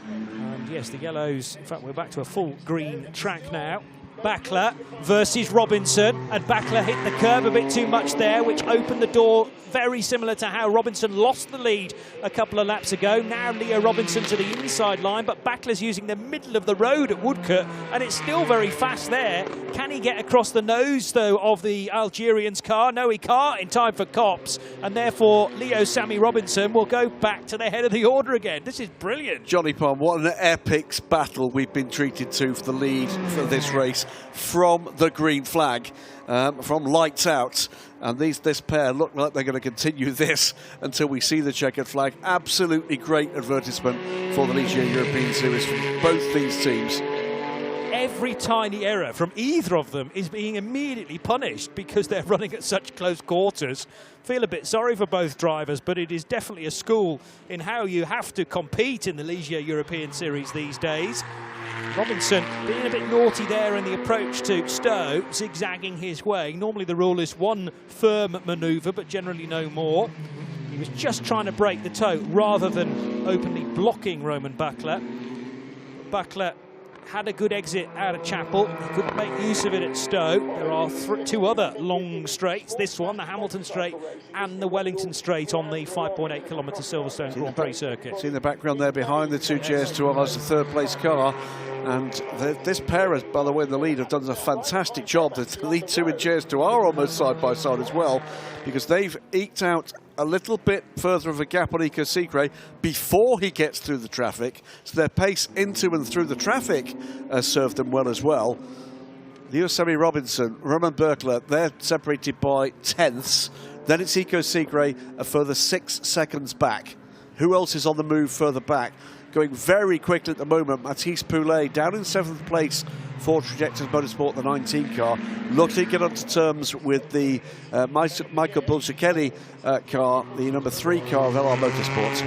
Speaker 2: And yes, the yellows, in fact, we're back to a full green track now. Backler versus Robinson, and Backler hit the curb a bit too much there, which opened the door, very similar to how Robinson lost the lead a couple of laps ago. Now Leo Robinson to the inside line, but Backler's using the middle of the road at Woodcote, and it's still very fast there. Can he get across the nose, though, of the Algerian's car? No, he can't in time for Copse, and therefore Leo Sammy Robinson will go back to the head of the order again. This is brilliant.
Speaker 1: Johnny Palm, what an epic battle we've been treated to for the lead for this race from the green flag, from lights out. And this pair look like they're going to continue this until we see the checkered flag. Absolutely great advertisement for the Ligier European Series from both these teams.
Speaker 2: Every tiny error from either of them is being immediately punished because they're running at such close quarters. Feel a bit sorry for both drivers, but it is definitely a school in how you have to compete in the Ligier European Series these days. Robinson being a bit naughty there in the approach to Stowe, zigzagging his way. Normally the rule is one firm manoeuvre, but generally no more. He was just trying to break the toe rather than openly blocking Roman Backler. Backler had a good exit out of Chapel. He couldn't make use of it at Stowe. There are two other long straights. This one, the Hamilton Straight, and the Wellington Straight on the 5.8 kilometre Silverstone Grand Prix circuit.
Speaker 1: See in the background there behind the two JS2Rs, the third place car. And this pair, by the way, in the lead, have done a fantastic job. The lead two in JS2 are almost side by side as well, because they've eked out a little bit further of a gap on Eco Secret before he gets through the traffic. So their pace into and through the traffic has served them well as well. Leo Sammy Robinson, Roman Berkler, they're separated by tenths. Then it's Eco Secret a further 6 seconds back. Who else is on the move further back? Going very quickly at the moment, Mathis Poulet down in 7th place for Trajectors Motorsport, the 19 car. Looking to get onto terms with the Michael Bulcicelli car, the number 3 car of LR Motorsports.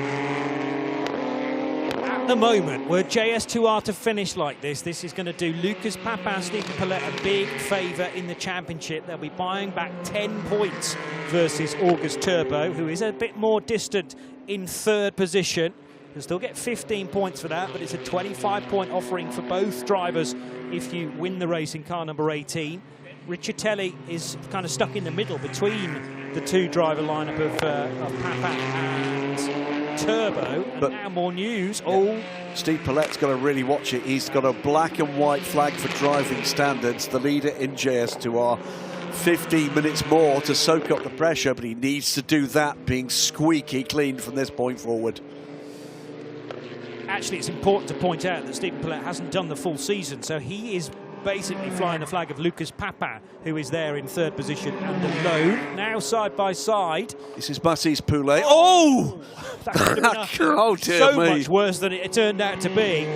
Speaker 2: At the moment, were JS2R to finish like this is going to do Lucas Papin, Stephen Paulette a big favour in the championship. They'll be buying back 10 points versus August Turbo, who is a bit more distant in 3rd position. You'll still get 15 points for that, but it's a 25-point offering for both drivers if you win the race in car number 18. Riccitelli is kind of stuck in the middle between the two driver lineup of Papin and Turbo. And but now more news.
Speaker 1: Steve Paulette's got to really watch it. He's got a black and white flag for driving standards, the leader in JS2R. 15 minutes more to soak up the pressure, but he needs to do that being squeaky clean from this point forward.
Speaker 2: Actually, it's important to point out that Stephen Paulette hasn't done the full season, so he is basically flying the flag of Lucas Papin, who is there in 3rd position and alone. Now side by side.
Speaker 1: This is Mathis Poulet. Oh!
Speaker 2: That could have been so much worse than it turned out to be.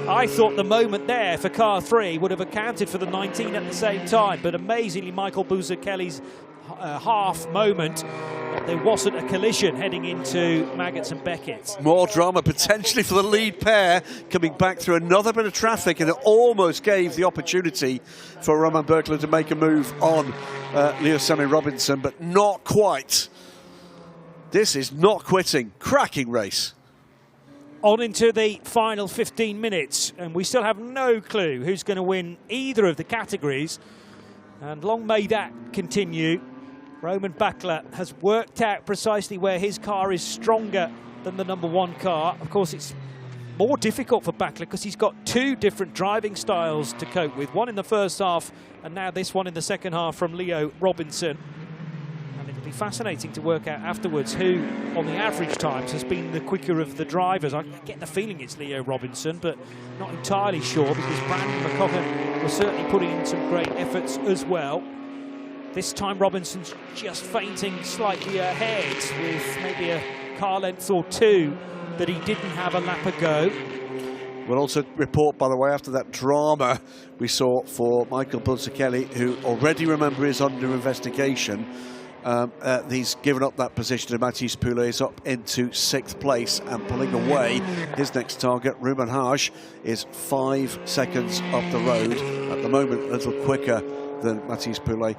Speaker 2: I thought the moment there for car 3 would have accounted for the 19 at the same time, but amazingly Michael Bulcicelli's half moment, there wasn't a collision heading into Maggots and Beckett.
Speaker 1: More drama potentially for the lead pair coming back through another bit of traffic, and it almost gave the opportunity for Roman Berkler to make a move on Leo Sammy Robinson, but not quite. This is not quitting. Cracking race.
Speaker 2: On into the final 15 minutes, and we still have no clue who's going to win either of the categories. And long may that continue. Roman Bakla has worked out precisely where his car is stronger than the #1 car. Of course, it's more difficult for Bakla because he's got two different driving styles to cope with. One in the first half, and now this one in the second half from Leo Robinson. And it'll be fascinating to work out afterwards who, on the average times, has been the quicker of the drivers. I get the feeling it's Leo Robinson, but not entirely sure, because Brandon McCoggin was certainly putting in some great efforts as well. This time Robinson's just fainting slightly ahead with maybe a car length or two that he didn't have a lap ago.
Speaker 1: We'll also report, by the way, after that drama we saw for Michael Bunzichelli, who already, remember, is under investigation. He's given up that position to Mathis Poulet. Is up into 6th place and pulling away his next target. Ruben Hage is 5 seconds up the road at the moment, a little quicker than Mathis Poulet.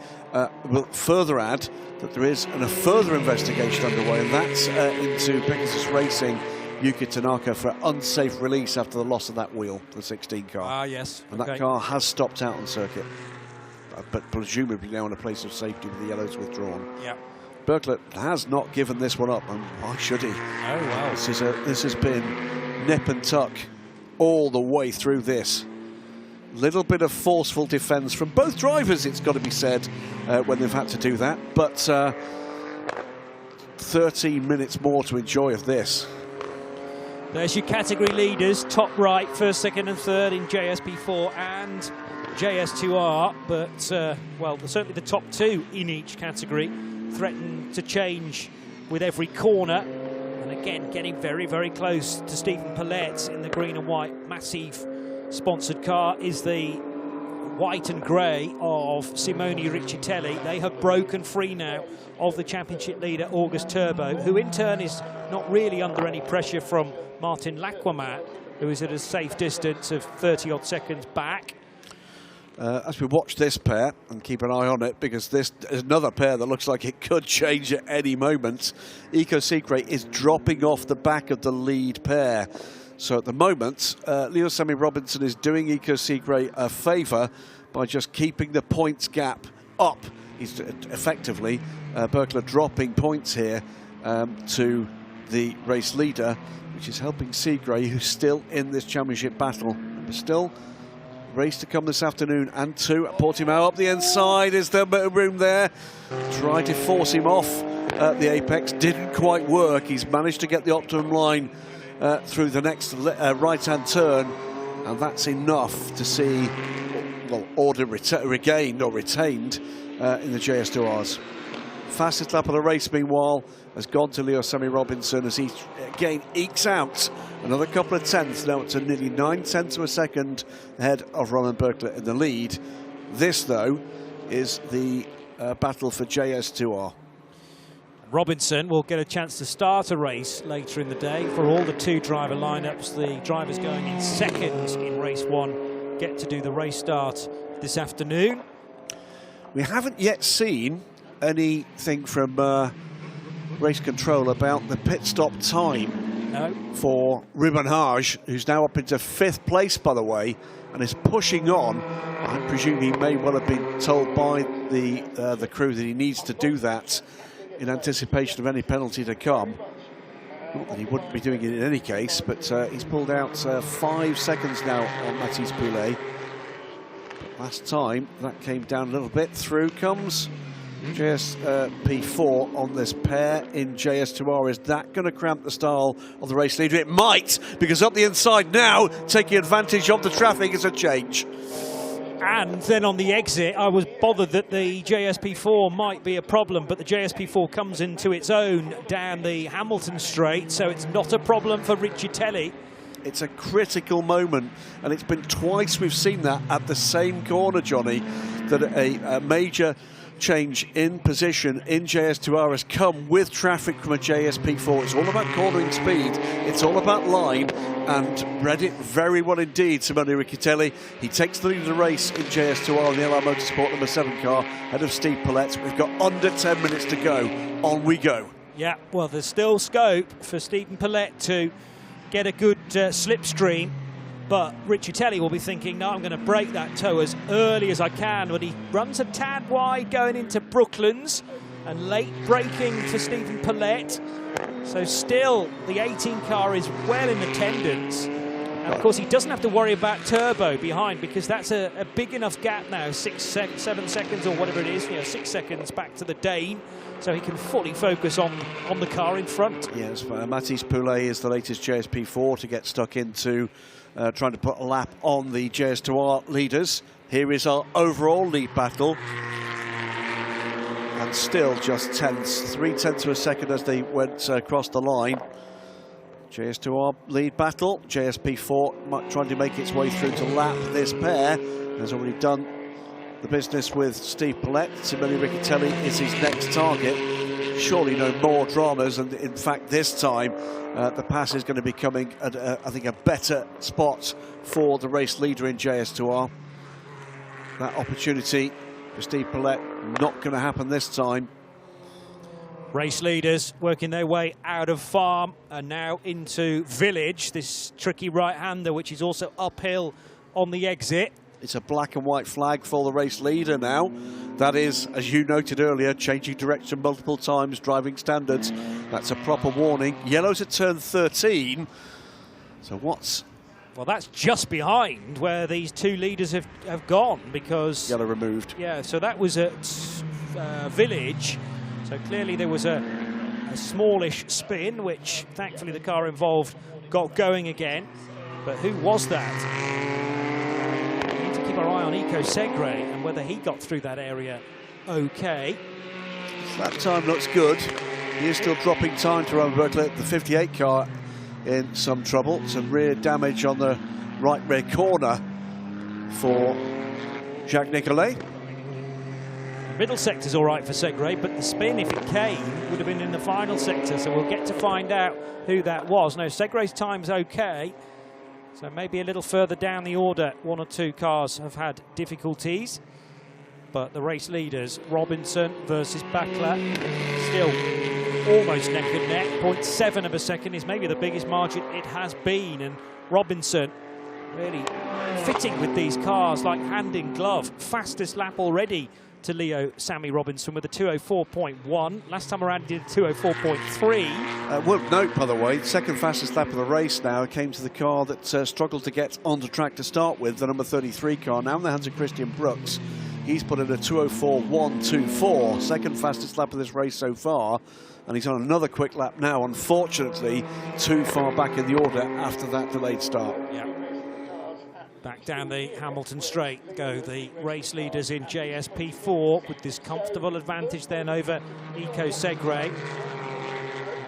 Speaker 1: We'll further add that there is a further investigation underway, and that's into Pegasus Racing Yuki Tanaka for unsafe release after the loss of that wheel, the 16 car.
Speaker 2: Ah, yes.
Speaker 1: And that car has stopped out on circuit, but presumably now in a place of safety with the yellows withdrawn.
Speaker 2: Yeah.
Speaker 1: Berklet has not given this one up, and why should he?
Speaker 2: Oh, wow.
Speaker 1: This has been nip and tuck all the way through this. Little bit of forceful defence from both drivers, it's got to be said, when they've had to do that. But 13 minutes more to enjoy of this.
Speaker 2: There's your category leaders, top right, first, second and third in JS P4 and JS2 R. But, well, certainly the top two in each category threaten to change with every corner. And again, getting very, very close to Stephen Paulette in the green and white Massif sponsored car is the white and grey of Simone Riccitelli. They have broken free now of the championship leader, August Turbo, who in turn is not really under any pressure from Martin Lacquemat, who is at a safe distance of 30-odd seconds back.
Speaker 1: As we watch this pair, and keep an eye on it, because this is another pair that looks like it could change at any moment. Eco Secret is dropping off the back of the lead pair. So at the moment, Leo Sammy Robinson is doing Eco Secret a favour by just keeping the points gap up. He's effectively, Berkler dropping points here to the race leader, which is helping Seagrey, who's still in this championship battle. But still, race to come this afternoon, and two at Portimao up the inside. Is there a bit of room there? Tried to force him off at the apex, didn't quite work. He's managed to get the optimum line through the next right-hand turn, and that's enough to see, well, order regained or retained in the JS2Rs. Fastest lap of the race, meanwhile, has gone to Leo Sammy Robinson as he again ekes out another couple of tenths. Now it's nearly 9 tenths of a second ahead of Roman Berkler in the lead. This, though, is the battle for JS2R.
Speaker 2: Robinson will get a chance to start a race later in the day. For all the two driver lineups, the drivers going in second in race one get to do the race start this afternoon.
Speaker 1: We haven't yet seen anything from race control about the pit stop time for Ruben Hage, who's now up into 5th place, by the way, and is pushing on. I presume he may well have been told by the crew that he needs to do that in anticipation of any penalty to come. Not that he wouldn't be doing it in any case, but he's pulled out 5 seconds now on Mathis Poulet. But last time that came down a little bit. Through comes JS P4 on this pair in JS2R. Is that going to cramp the style of the race leader? It might, because up the inside now, taking advantage of the traffic, is a change.
Speaker 2: And then on the exit, I was bothered that the JSP4 might be a problem, but the JSP4 comes into its own down the Hamilton straight, so it's not a problem for Riccitelli.
Speaker 1: It's a critical moment, and it's been twice we've seen that at the same corner, Johnny, that a major change in position in JS2R has come with traffic from a JSP4. It's all about cornering speed, it's all about line, and read it very well indeed, Simone Riccitelli. He takes the lead of the race in JS2R on the LR Motorsport number 7 car, ahead of Steve Paulette. We've got under 10 minutes to go. On we go.
Speaker 2: Yeah, well, there's still scope for Stephen Paulette to get a good slipstream, but Riccitelli will be thinking, no, I'm going to break that toe as early as I can, but he runs a tad wide going into Brooklands, and late braking for Stephen Paulette. So still, the 18 car is well in attendance. And of course, he doesn't have to worry about turbo behind, because that's a big enough gap now, 7 seconds or whatever it is, 6 seconds back to the Dane, so he can fully focus on the car in front.
Speaker 1: Yes, Mathis Poulet is the latest JS P4 to get stuck into trying to put a lap on the JS2 R leaders. Here is our overall lead battle. And still just tenths, 3/10 of a second as they went across the line. JS2R lead battle. JS P4 trying to make its way through to lap this pair. Has already done the business with Steve Paulette. Simone Riccitelli is his next target. Surely no more dramas, and in fact this time the pass is going to be coming at I think a better spot for the race leader in JS2R. That opportunity for Steve Paulette not going to happen this time.
Speaker 2: Race leaders working their way out of Farm and now into Village, this tricky right-hander, which is also uphill on the exit.
Speaker 1: It's a black and white flag for the race leader now. That is, as you noted earlier, changing direction multiple times, driving standards. That's a proper warning. Yellow's at turn 13. So what's...
Speaker 2: Well, that's just behind where these two leaders have gone, because...
Speaker 1: Yellow removed.
Speaker 2: Yeah, so that was at Village. So clearly there was a smallish spin, which thankfully the car involved got going again. But who was that? We need to keep our eye on Eco Segre and whether he got through that area okay.
Speaker 1: That time looks good. He is still dropping time to Roman Berklet. The 58 car in some trouble. Some rear damage on the right rear corner for Jacques Nicolet.
Speaker 2: Middle sector's all right for Segre, but the spin, if it came, would have been in the final sector, so we'll get to find out who that was. No, Segre's time's okay, so maybe a little further down the order, one or two cars have had difficulties, but the race leaders, Robinson versus Bakla, still almost neck and neck. 0.7 of a second is maybe the biggest margin it has been, and Robinson really fitting with these cars like hand in glove. Fastest lap already to Leo Sammy Robinson with a 204.1. Last time around he did a 204.3.
Speaker 1: Well, note, by the way, second fastest lap of the race now came to the car that struggled to get onto track to start with, the number 33 car, now in the hands of Christian Brooks. He's put in a 204.124, second fastest lap of this race so far, and he's on another quick lap now, unfortunately too far back in the order after that delayed start.
Speaker 2: Yeah. Back down the Hamilton straight go the race leaders in JS P4 with this comfortable advantage then over Eco Segre.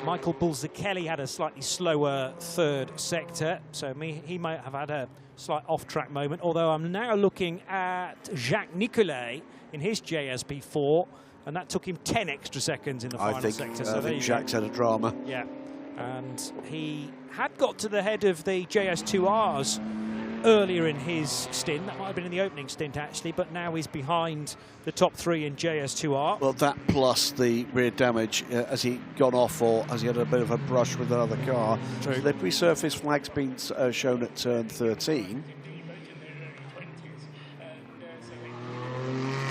Speaker 2: Michael Bulzachelli had a slightly slower third sector, so he might have had a slight off-track moment, although I'm now looking at Jacques Nicolet in his JS P4, and that took him 10 extra seconds in the final sector. So
Speaker 1: I think Jacques had a drama.
Speaker 2: Yeah, and he had got to the head of the JS2Rs earlier in his stint. That might have been in the opening stint actually, but now he's behind the top three in JS2R.
Speaker 1: Well, that plus the rear damage as he gone off, or as he had a bit of a brush with another car.
Speaker 2: True.
Speaker 1: Slippery surface flag's been shown at turn 13.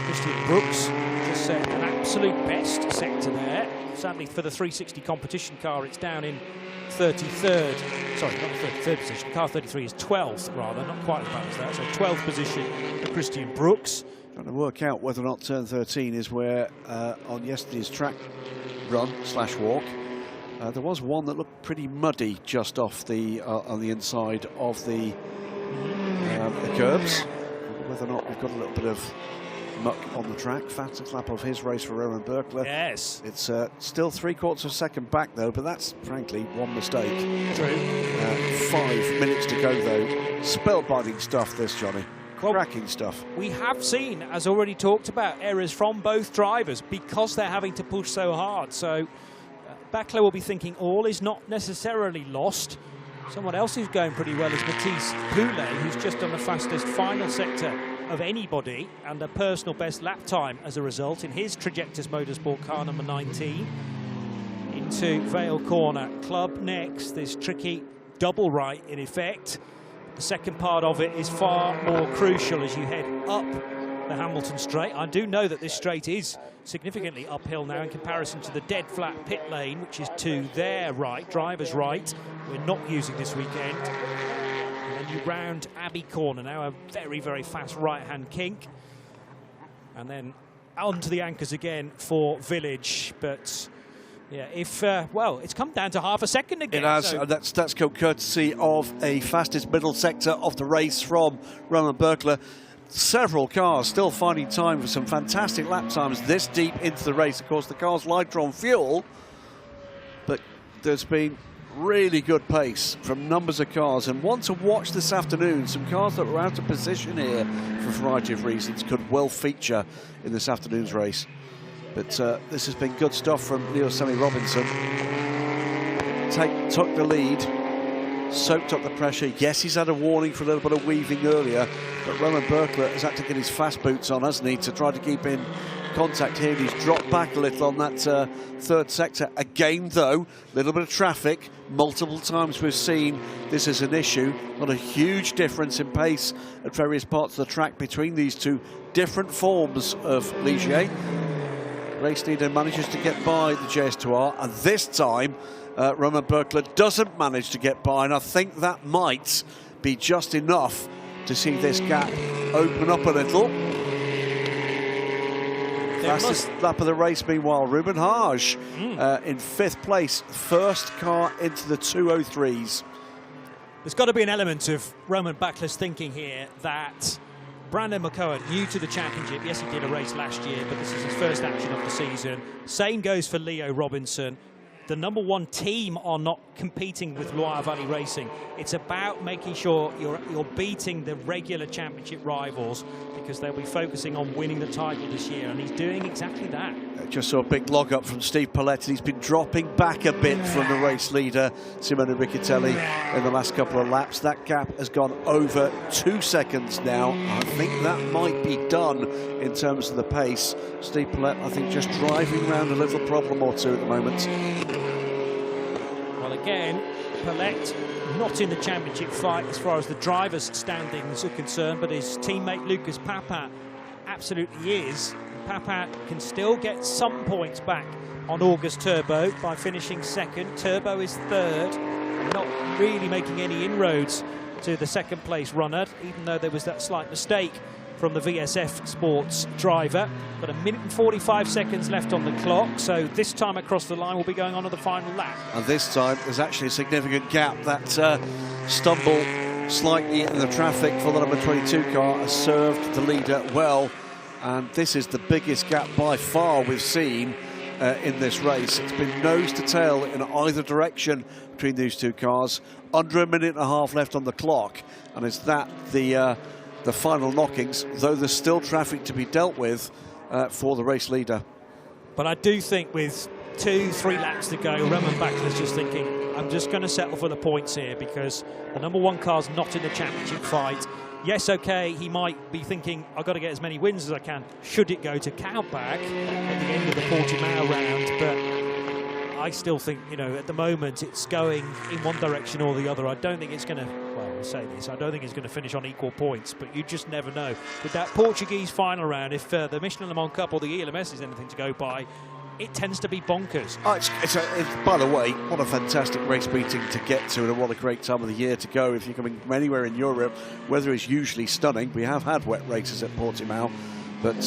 Speaker 2: Christian Brooks just set an absolute best sector there. Sadly for the 360 competition car, it's down in 33rd. Sorry, not the 33rd position. Car 33 is 12th, rather, not quite as bad as that. So 12th position for Christian Brooks.
Speaker 1: Trying to work out whether or not turn 13 is where, on yesterday's track run / walk, there was one that looked pretty muddy just off the on the inside of the curbs. Whether or not we've got a little bit of muck on the track. Fastest lap of his race for Roman Berkler.
Speaker 2: Yes.
Speaker 1: It's still 3/4 of a second back though, but that's frankly one mistake.
Speaker 2: True.
Speaker 1: 5 minutes to go though. Spellbinding stuff this, Johnny. Cracking stuff.
Speaker 2: We have seen, as already talked about, errors from both drivers because they're having to push so hard. So Bakla will be thinking all is not necessarily lost. Someone else who's going pretty well is Mathis Poulet, who's just done the fastest final sector of anybody and a personal best lap time as a result in his Trajectus Motorsport car number 19. In into Vale Corner. Club next, this tricky double right in effect. The second part of it is far more crucial as you head up the Hamilton straight. I do know that this straight is significantly uphill now in comparison to the dead flat pit lane, which is to their right, driver's right. We're not using this weekend. And then you round Abbey Corner now, a very, very fast right-hand kink. And then onto the anchors again for Village, but yeah, if well, it's come down to half a second again.
Speaker 1: It has.
Speaker 2: So
Speaker 1: That's courtesy of a fastest middle sector of the race from Roman Berkler. Several cars still finding time for some fantastic lap times this deep into the race. Of course, the car's lighter on fuel, but there's been really good pace from numbers of cars, and one to watch this afternoon. Some cars that were out of position here for a variety of reasons could well feature in this afternoon's race. But this has been good stuff from Leo Sammy Robinson. Took the lead, soaked up the pressure. Yes, he's had a warning for a little bit of weaving earlier, but Roman Berkler has had to get his fast boots on, hasn't he, to try to keep in contact here. He's dropped back a little on that third sector. Again, though, a little bit of traffic. Multiple times we've seen this as an issue. Not a huge difference in pace at various parts of the track between these two different forms of Ligier. Race leader manages to get by the JS2R, and this time Roman Berkler doesn't manage to get by, and I think that might be just enough to see this gap open up a little. Fastest lap of the race, meanwhile, Ruben Hage in 5th place, first car into the 203s.
Speaker 2: there's got to be an element of Roman Berkler's thinking here that Brandon McCohen, new to the championship, yes, he did a race last year, but this is his first action of the season. Same goes for Leo Robinson. The #1 team are not competing with Loire Valley Racing. It's about making sure you're beating the regular championship rivals, because they'll be focusing on winning the title this year, and he's doing exactly that.
Speaker 1: Just saw a big log up from Steve Paulette. He's been dropping back a bit from the race leader, Simone Riccitelli, in the last couple of laps. That gap has gone over 2 seconds now. I think that might be done in terms of the pace. Steve Paulette, I think, just driving around a little problem or two at the moment.
Speaker 2: Well, again, Paulette not in the championship fight as far as the drivers' standings are concerned, but his teammate Lucas Papin absolutely is. Papin can still get some points back on August Turbo by finishing second. Turbo is third, not really making any inroads to the second place runner, even though there was that slight mistake from the VSF Sports driver. Got 1 minute and 45 seconds left on the clock, so this time across the line will be going on to the final lap.
Speaker 1: And this time there's actually a significant gap. That stumble slightly in the traffic for the number 22 car has served the leader well, and this is the biggest gap by far we've seen in this race. It's been nose to tail in either direction between these two cars. Under 1.5 minutes left on the clock, and is that the final knockings, though there's still traffic to be dealt with for the race leader.
Speaker 2: But I do think with 2-3 laps to go, Roman Berkler's just thinking, I'm just going to settle for the points here, because the #1 car's not in the championship fight. Yes, okay, he might be thinking, I've got to get as many wins as I can, should it go to Countback at the end of the Portimao round, but I still think, you know, at the moment it's going in one direction or the other. I don't think it's going to, well, I'll say this, I don't think it's going to finish on equal points, but you just never know. With that Portuguese final round, if the Michelin Le Mans Cup or the ELMS is anything to go by, it tends to be bonkers.
Speaker 1: Oh, by the way, what a fantastic race meeting to get to, and what a great time of the year to go if you're coming from anywhere in Europe. Weather is usually stunning. We have had wet races at Portimao, but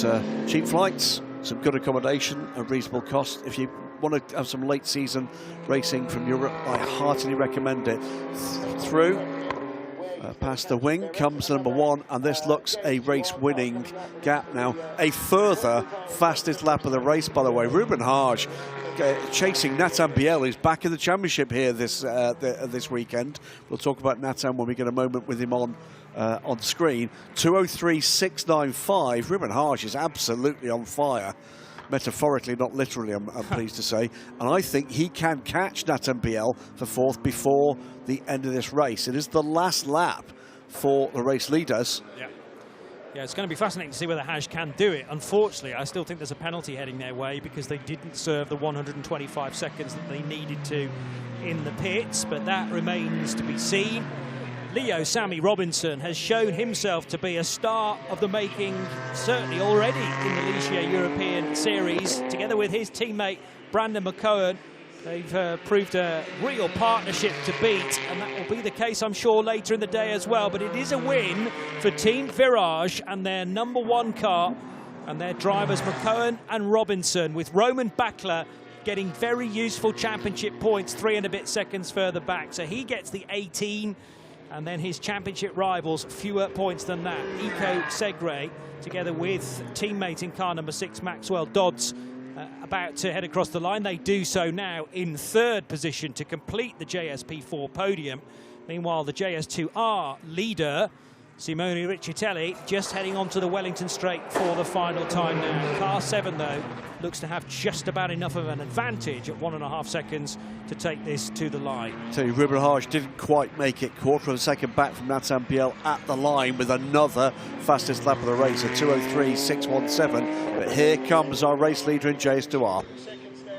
Speaker 1: cheap flights, some good accommodation at reasonable cost. If you want to have some late season racing from Europe, I heartily recommend it. Through past the wing comes the #1, and this looks a race-winning gap now. A further fastest lap of the race, by the way. Ruben Hage chasing Nathan Biel, who's back in the championship here this weekend. We'll talk about Nathan when we get a moment with him on screen. 2:03.695. Ruben Hage is absolutely on fire. Metaphorically, not literally, I'm pleased to say. And I think he can catch Nathan Biel for 4th before the end of this race. It is the last lap for the race leaders.
Speaker 2: Yeah. Yeah, it's going to be fascinating to see whether Haj can do it. Unfortunately, I still think there's a penalty heading their way because they didn't serve the 125 seconds that they needed to in the pits, but that remains to be seen. Leo Sammy Robinson has shown himself to be a star of the making, certainly already in the Ligier European Series, together with his teammate Brandon McCohen. They've proved a real partnership to beat, and that will be the case, I'm sure, later in the day as well. But it is a win for Team Virage and their #1 car and their drivers McCohen and Robinson, with Roman Bakler getting very useful championship points 3 and a bit seconds further back. So he gets the 18, and then his championship rivals fewer points than that. Iko Segre, together with teammate in car number 6, Maxwell Dodds, about to head across the line. They do so now in 3rd position to complete the JS P4 podium. Meanwhile, the JS2 R leader, Simone Riccitelli, just heading onto the Wellington Straight for the final time now. Car 7, though, looks to have just about enough of an advantage at 1.5 seconds to take this to the line. So
Speaker 1: Ruben Haj didn't quite make it. Quarter of a second back from Nathan Biel at the line with another fastest lap of the race, a 2:03.617. But here comes our race leader in JS2R.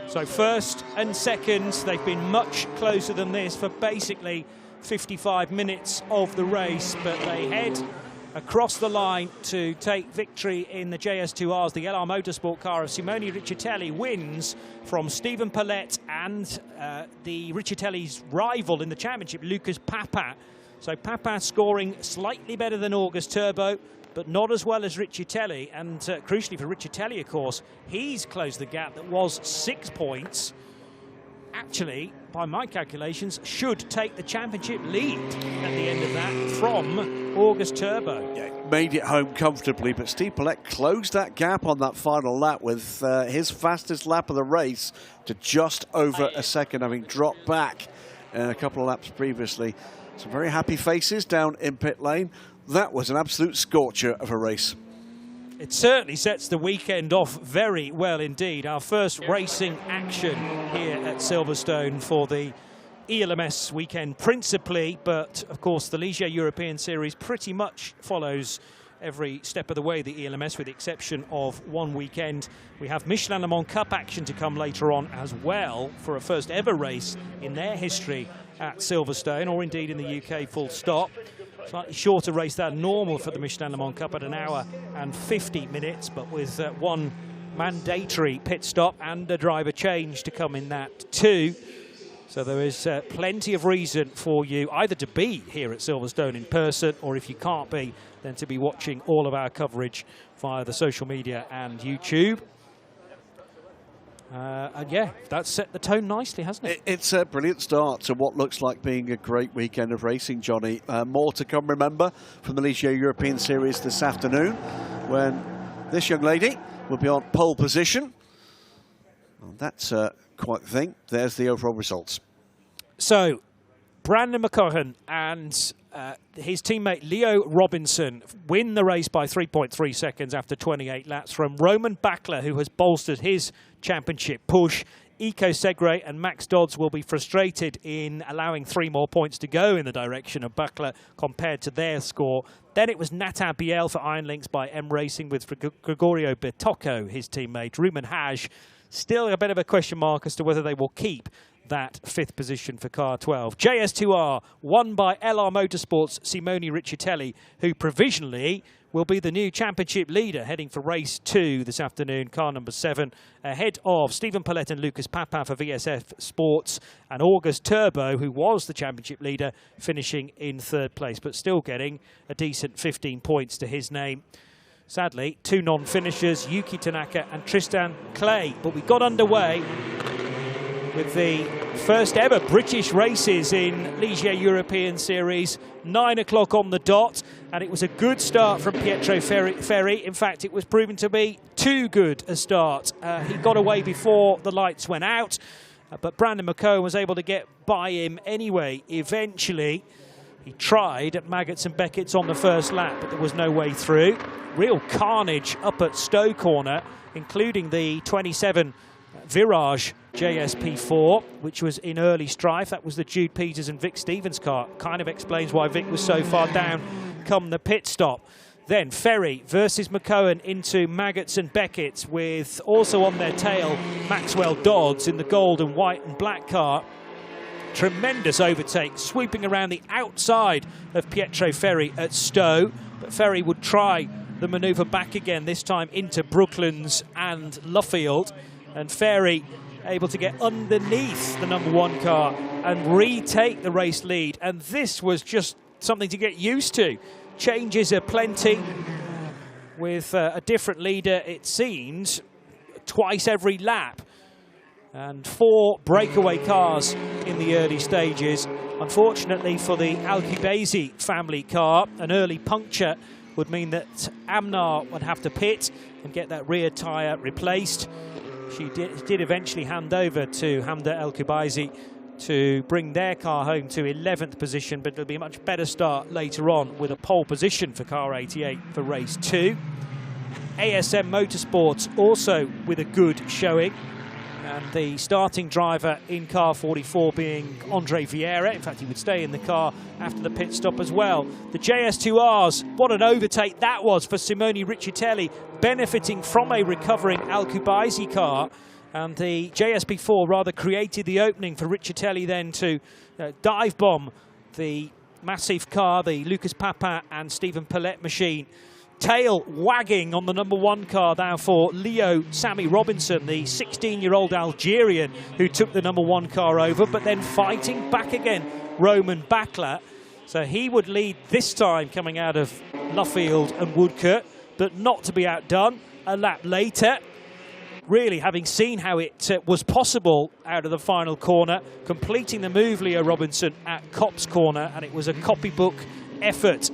Speaker 2: So 1st and 2nd, they've been much closer than this for basically 55 minutes of the race, but they head across the line to take victory in the JS2Rs. The LR Motorsport car of Simone Riccitelli wins from Stephen Paulette and the Riccitelli's rival in the championship, Lucas Papin. So Papin scoring slightly better than August Turbo, but not as well as Riccitelli. And crucially for Riccitelli, of course, he's closed the gap that was 6 points. Actually, by my calculations, should take the championship lead at the end of that from August Turbo.
Speaker 1: Yeah, made it home comfortably, but Steve Paulette closed that gap on that final lap with his fastest lap of the race to just over a second, having dropped back a couple of laps previously. Some very happy faces down in pit lane. That was an absolute scorcher of a race.
Speaker 2: It certainly sets the weekend off very well indeed. Our first racing action here at Silverstone for the ELMS weekend principally, but of course the Ligier European Series pretty much follows every step of the way, the ELMS, with the exception of one weekend. We have Michelin Le Mans Cup action to come later on as well for a first ever race in their history at Silverstone, or indeed in the UK full stop. Slightly shorter race than normal for the Michelin Le Mans Cup at 1 hour and 50 minutes, but with one mandatory pit stop and a driver change to come in that too. So there is plenty of reason for you either to be here at Silverstone in person, or if you can't be, then to be watching all of our coverage via the social media and YouTube. And yeah, that's set the tone nicely, hasn't it?
Speaker 1: It's a brilliant start to what looks like being a great weekend of racing, Johnny. More to come, remember, from the Ligier European Series this afternoon, when this young lady will be on pole position. Well, that's quite the thing. There's the overall results.
Speaker 2: So, Brandon McCohen and his teammate Leo Robinson win the race by 3.3 seconds after 28 laps from Roman Bakler, who has bolstered his championship push. Iko Segre and Max Dodds will be frustrated in allowing 3 more points to go in the direction of Bakler compared to their score. Then it was Nathan Biel for Iron Links by M Racing with Gregorio Bertocco, his teammate. Ruben Haj, still a bit of a question mark as to whether they will keep that 5th position for car 12. JS2R won by LR Motorsport's Simone Riccitelli, who provisionally will be the new championship leader heading for race 2 this afternoon, car number 7, ahead of Stephen Paulette and Lucas Papin for VSF Sports, and August Turbo, who was the championship leader, finishing in 3rd place, but still getting a decent 15 points to his name. Sadly, 2 non-finishers, Yuki Tanaka and Tristan Clay, but we got underway with the first ever British races in Ligier European Series, 9 o'clock on the dot, and it was a good start from Pietro Ferri. In fact, it was proven to be too good a start. He got away before the lights went out, but Brandon McCohen was able to get by him anyway. Eventually, he tried at Maggots and Beckett's on the first lap, but there was no way through. Real carnage up at Stowe Corner, including the 27 Virage JS P4, which was in early strife. That was the Jude Peters and Vic Stevens car. Kind of explains why Vic was so far down come the pit stop. Then Ferry versus McCowan into Maggots and Beckett, with also on their tail Maxwell Dodds in the gold and white and black car. Tremendous overtake, sweeping around the outside of Pietro Ferry at Stowe, but Ferry would try the manoeuvre back again, this time into Brooklands and Luffield, and Ferry able to get underneath the #1 car and retake the race lead. And this was just something to get used to. Changes are plenty with a different leader, it seems, twice every lap. And 4 breakaway cars in the early stages. Unfortunately for the Alcubasi family car, an early puncture would mean that Amnar would have to pit and get that rear tyre replaced. She did eventually hand over to Hamda Alcubasi to bring their car home to 11th position, but it'll be a much better start later on with a pole position for car 88 for race 2. ASM Motorsports also with a good showing, and the starting driver in car 44 being Andre Vieira. In fact, he would stay in the car after the pit stop as well. The JS2Rs, what an overtake that was for Simone Riccitelli, benefiting from a recovering Alcubasi car. And the JS P4 rather created the opening for Riccitelli then to dive bomb the massive car, the Lucas Papin and Stephen Paulette machine. Tail wagging on the #1 car now for Leo Sammy Robinson, the 16-year-old Algerian who took the #1 car over, but then fighting back again, Roman Backler. So he would lead this time coming out of Luffield and Woodcote, but not to be outdone a lap later. Really, having seen how it was possible out of the final corner, completing the move, Leo Robinson, at Copse Corner, and it was a copybook effort.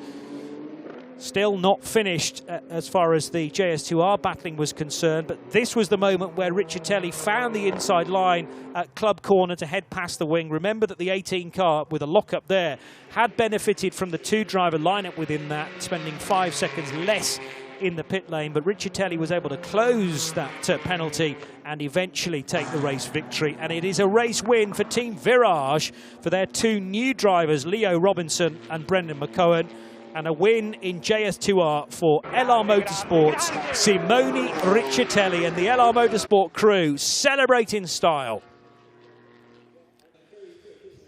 Speaker 2: Still not finished as far as the JS2R battling was concerned, but this was the moment where Riccitelli found the inside line at Club Corner to head past the wing. Remember that the 18 car with a lock-up there had benefited from the 2-driver lineup within that, spending 5 seconds less in the pit lane, but Riccitelli was able to close that penalty and eventually take the race victory. And it is a race win for Team Virage for their 2 new drivers, Leo Robinson and Brendan McCowan, and a win in JS2R for LR Motorsports, Simone Riccitelli, and the LR Motorsport crew celebrate in style.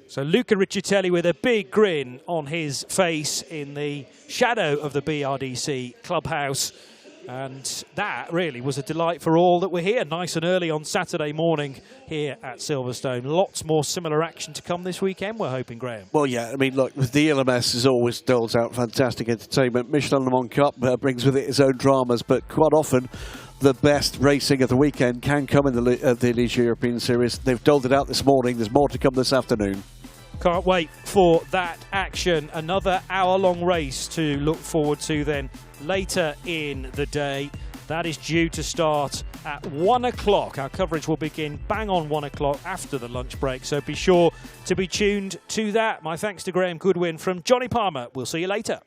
Speaker 2: So Luca Riccitelli with a big grin on his face in the shadow of the BRDC clubhouse. And that really was a delight for all that were here, nice and early on Saturday morning here at Silverstone. Lots more similar action to come this weekend, we're hoping, Graham.
Speaker 1: Well, yeah, I mean, look, the ELMS is always doles out fantastic entertainment. Michelin Le Mans Cup brings with it its own dramas, but quite often the best racing of the weekend can come in the Ligier European Series. They've doled it out this morning. There's more to come this afternoon.
Speaker 2: Can't wait for that action. Another hour-long race to look forward to then later in the day. That is due to start at 1 o'clock. Our coverage will begin bang on 1 o'clock after the lunch break, so be sure to be tuned to that. My thanks to Graham Goodwin from Johnny Palmer. We'll see you later.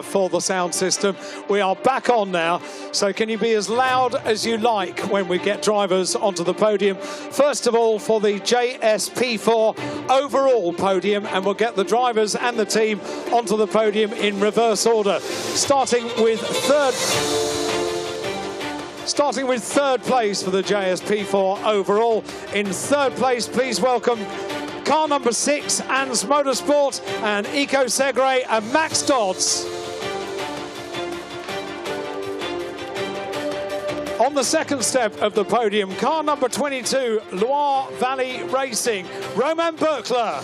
Speaker 4: for the sound system. We are back on now, so can you be as loud as you like when we get drivers onto the podium? First of all, for the JS P4 overall podium, and we'll get the drivers and the team onto the podium in reverse order, starting with third place for the JS P4 overall. In third place, please welcome car number 6, ANS Motorsport and Eco Segre and Max Dodds. On the second step of the podium, car number 22, Loire Valley Racing, Romain Berkler.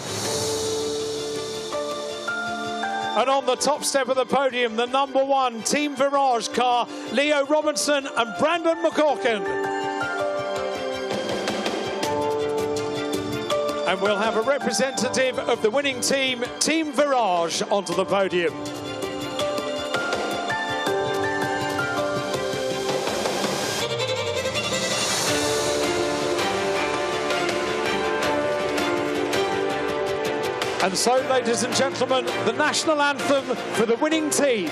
Speaker 4: And on the top step of the podium, the number 1 Team Virage car, Leo Robinson and Brandon McCorkin. And we'll have a representative of the winning team, Team Virage, onto the podium. And so, ladies and gentlemen, the national anthem for the winning team.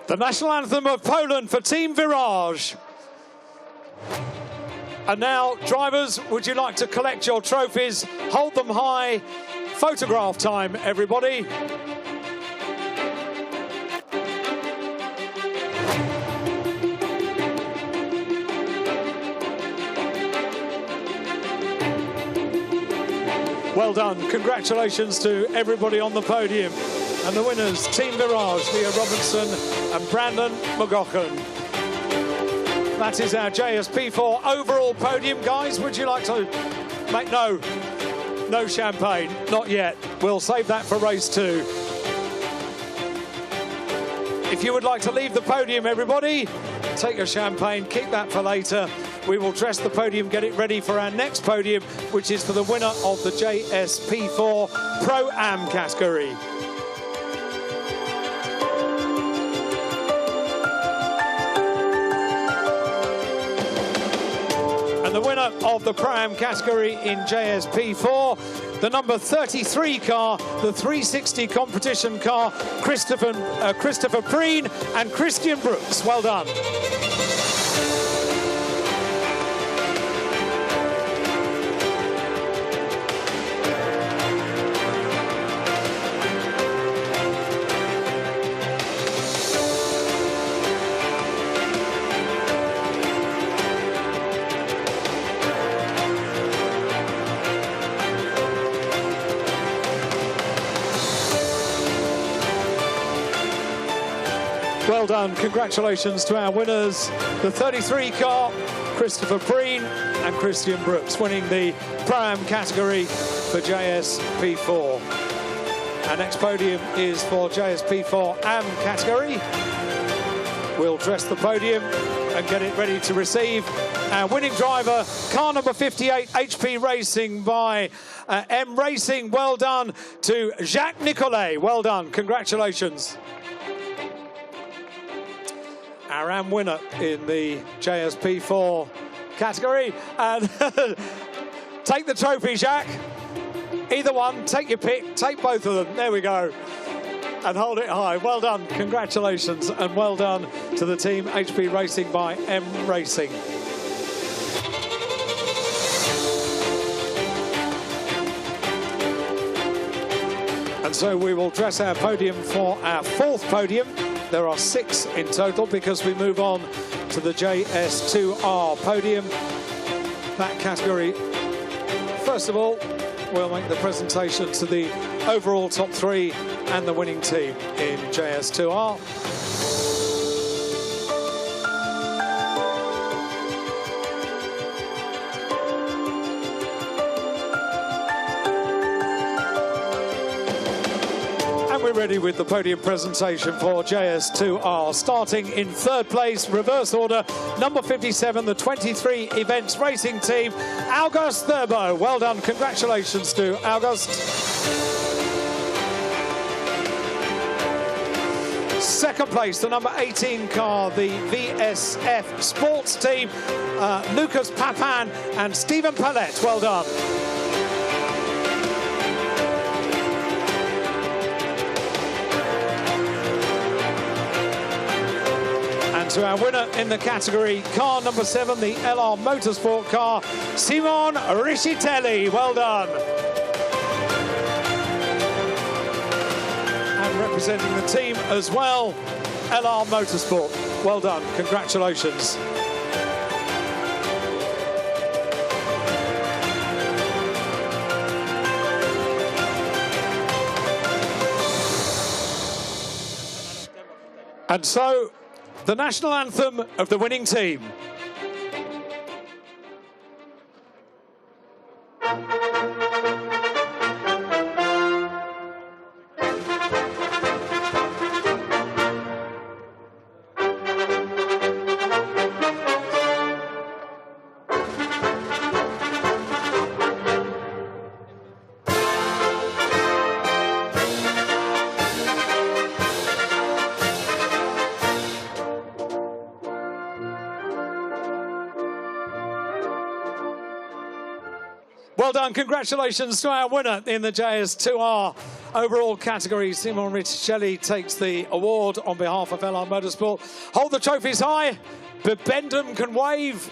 Speaker 4: The national anthem of Poland for Team Virage. And now, drivers, would you like to collect your trophies? Hold them high. Photograph time, everybody. Well done. Congratulations to everybody on the podium. And the winners, Team Virage, Leo Robinson and Brandon McGochen. That is our JS P4 overall podium. Guys, would you like to make... No champagne, not yet. We'll save that for race 2. If you would like to leave the podium, everybody, take your champagne, keep that for later. We will dress the podium, get it ready for our next podium, which is for the winner of the JS P4 Pro-Am category. And the winner of the Pro-Am category in JS P4, the number 33 car, the 360 competition car, Christopher Preen and Christian Brooks. Well done. Well done. Congratulations to our winners. The 33 car, Christopher Preen and Christian Brooks, winning the Pro-Am category for JS P4. Our next podium is for JS P4 Am category. We'll dress the podium and get it ready to receive our winning driver, car number 58, HP Racing by M Racing. Well done to Jacques Nicolet. Well done. Congratulations. Our Am winner in the JS P4 category. And take the trophy, Jacques. Either one, take your pick, take both of them. There we go. And hold it high. Well done. Congratulations. And well done to the team HP Racing by M Racing. And so we will dress our podium for our 4th podium. There are 6 in total because we move on to the JS2 R podium. That category, first of all, we'll make the presentation to the overall top 3 and the winning team in JS2 R. And we're ready with the podium presentation for JS2 R. Starting in third place, reverse order, number 57, the 23 events racing team, August Thurbo. Well done, congratulations to August. Second place, the number 18 car, the VSF Sports team, Lucas Papan and Stephen Palette. Well done. And to our winner in the category, car number 7, the LR Motorsport car, Simon Rischitelli. Well done. Representing the team as well, LR Motorsport. Well done, congratulations. And so, the national anthem of the winning team. Well done, congratulations to our winner in the JS2R overall category. Simon Rischitelli takes the award on behalf of LR Motorsport. Hold the trophies high, Bibendum can wave,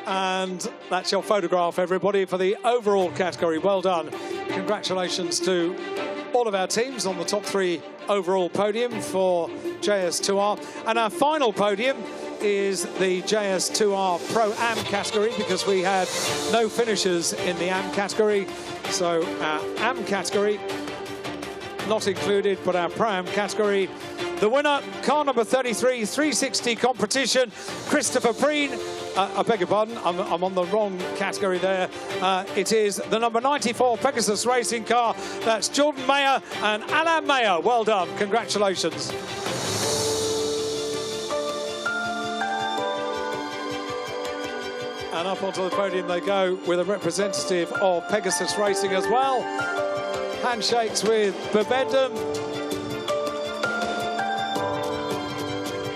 Speaker 4: and that's your photograph, everybody, for the overall category. Well done. Congratulations to all of our teams on the top 3 overall podium for JS2R. And our final podium is the JS2R Pro Am category, because we had no finishers in the Am category. So our Am category not included, but our Pro Am category. The winner, car number 33, 360 competition, Christopher Breen. I beg your pardon, I'm on the wrong category there. It is the number 94 Pegasus racing car. That's Jordan Mayer and Alain Mayer. Well done, congratulations. And up onto the podium they go with a representative of Pegasus Racing as well. Handshakes with Bibendum.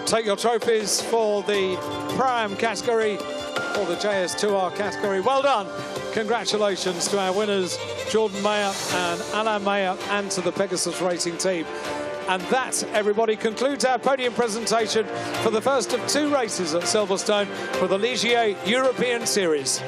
Speaker 4: Take your trophies for the Pro-Am category, or the JS2R category. Well done. Congratulations to our winners, Jordan Mayer and Alain Mayer, and to the Pegasus Racing team. And that, everybody, concludes our podium presentation for the first of 2 races at Silverstone for the Ligier European Series.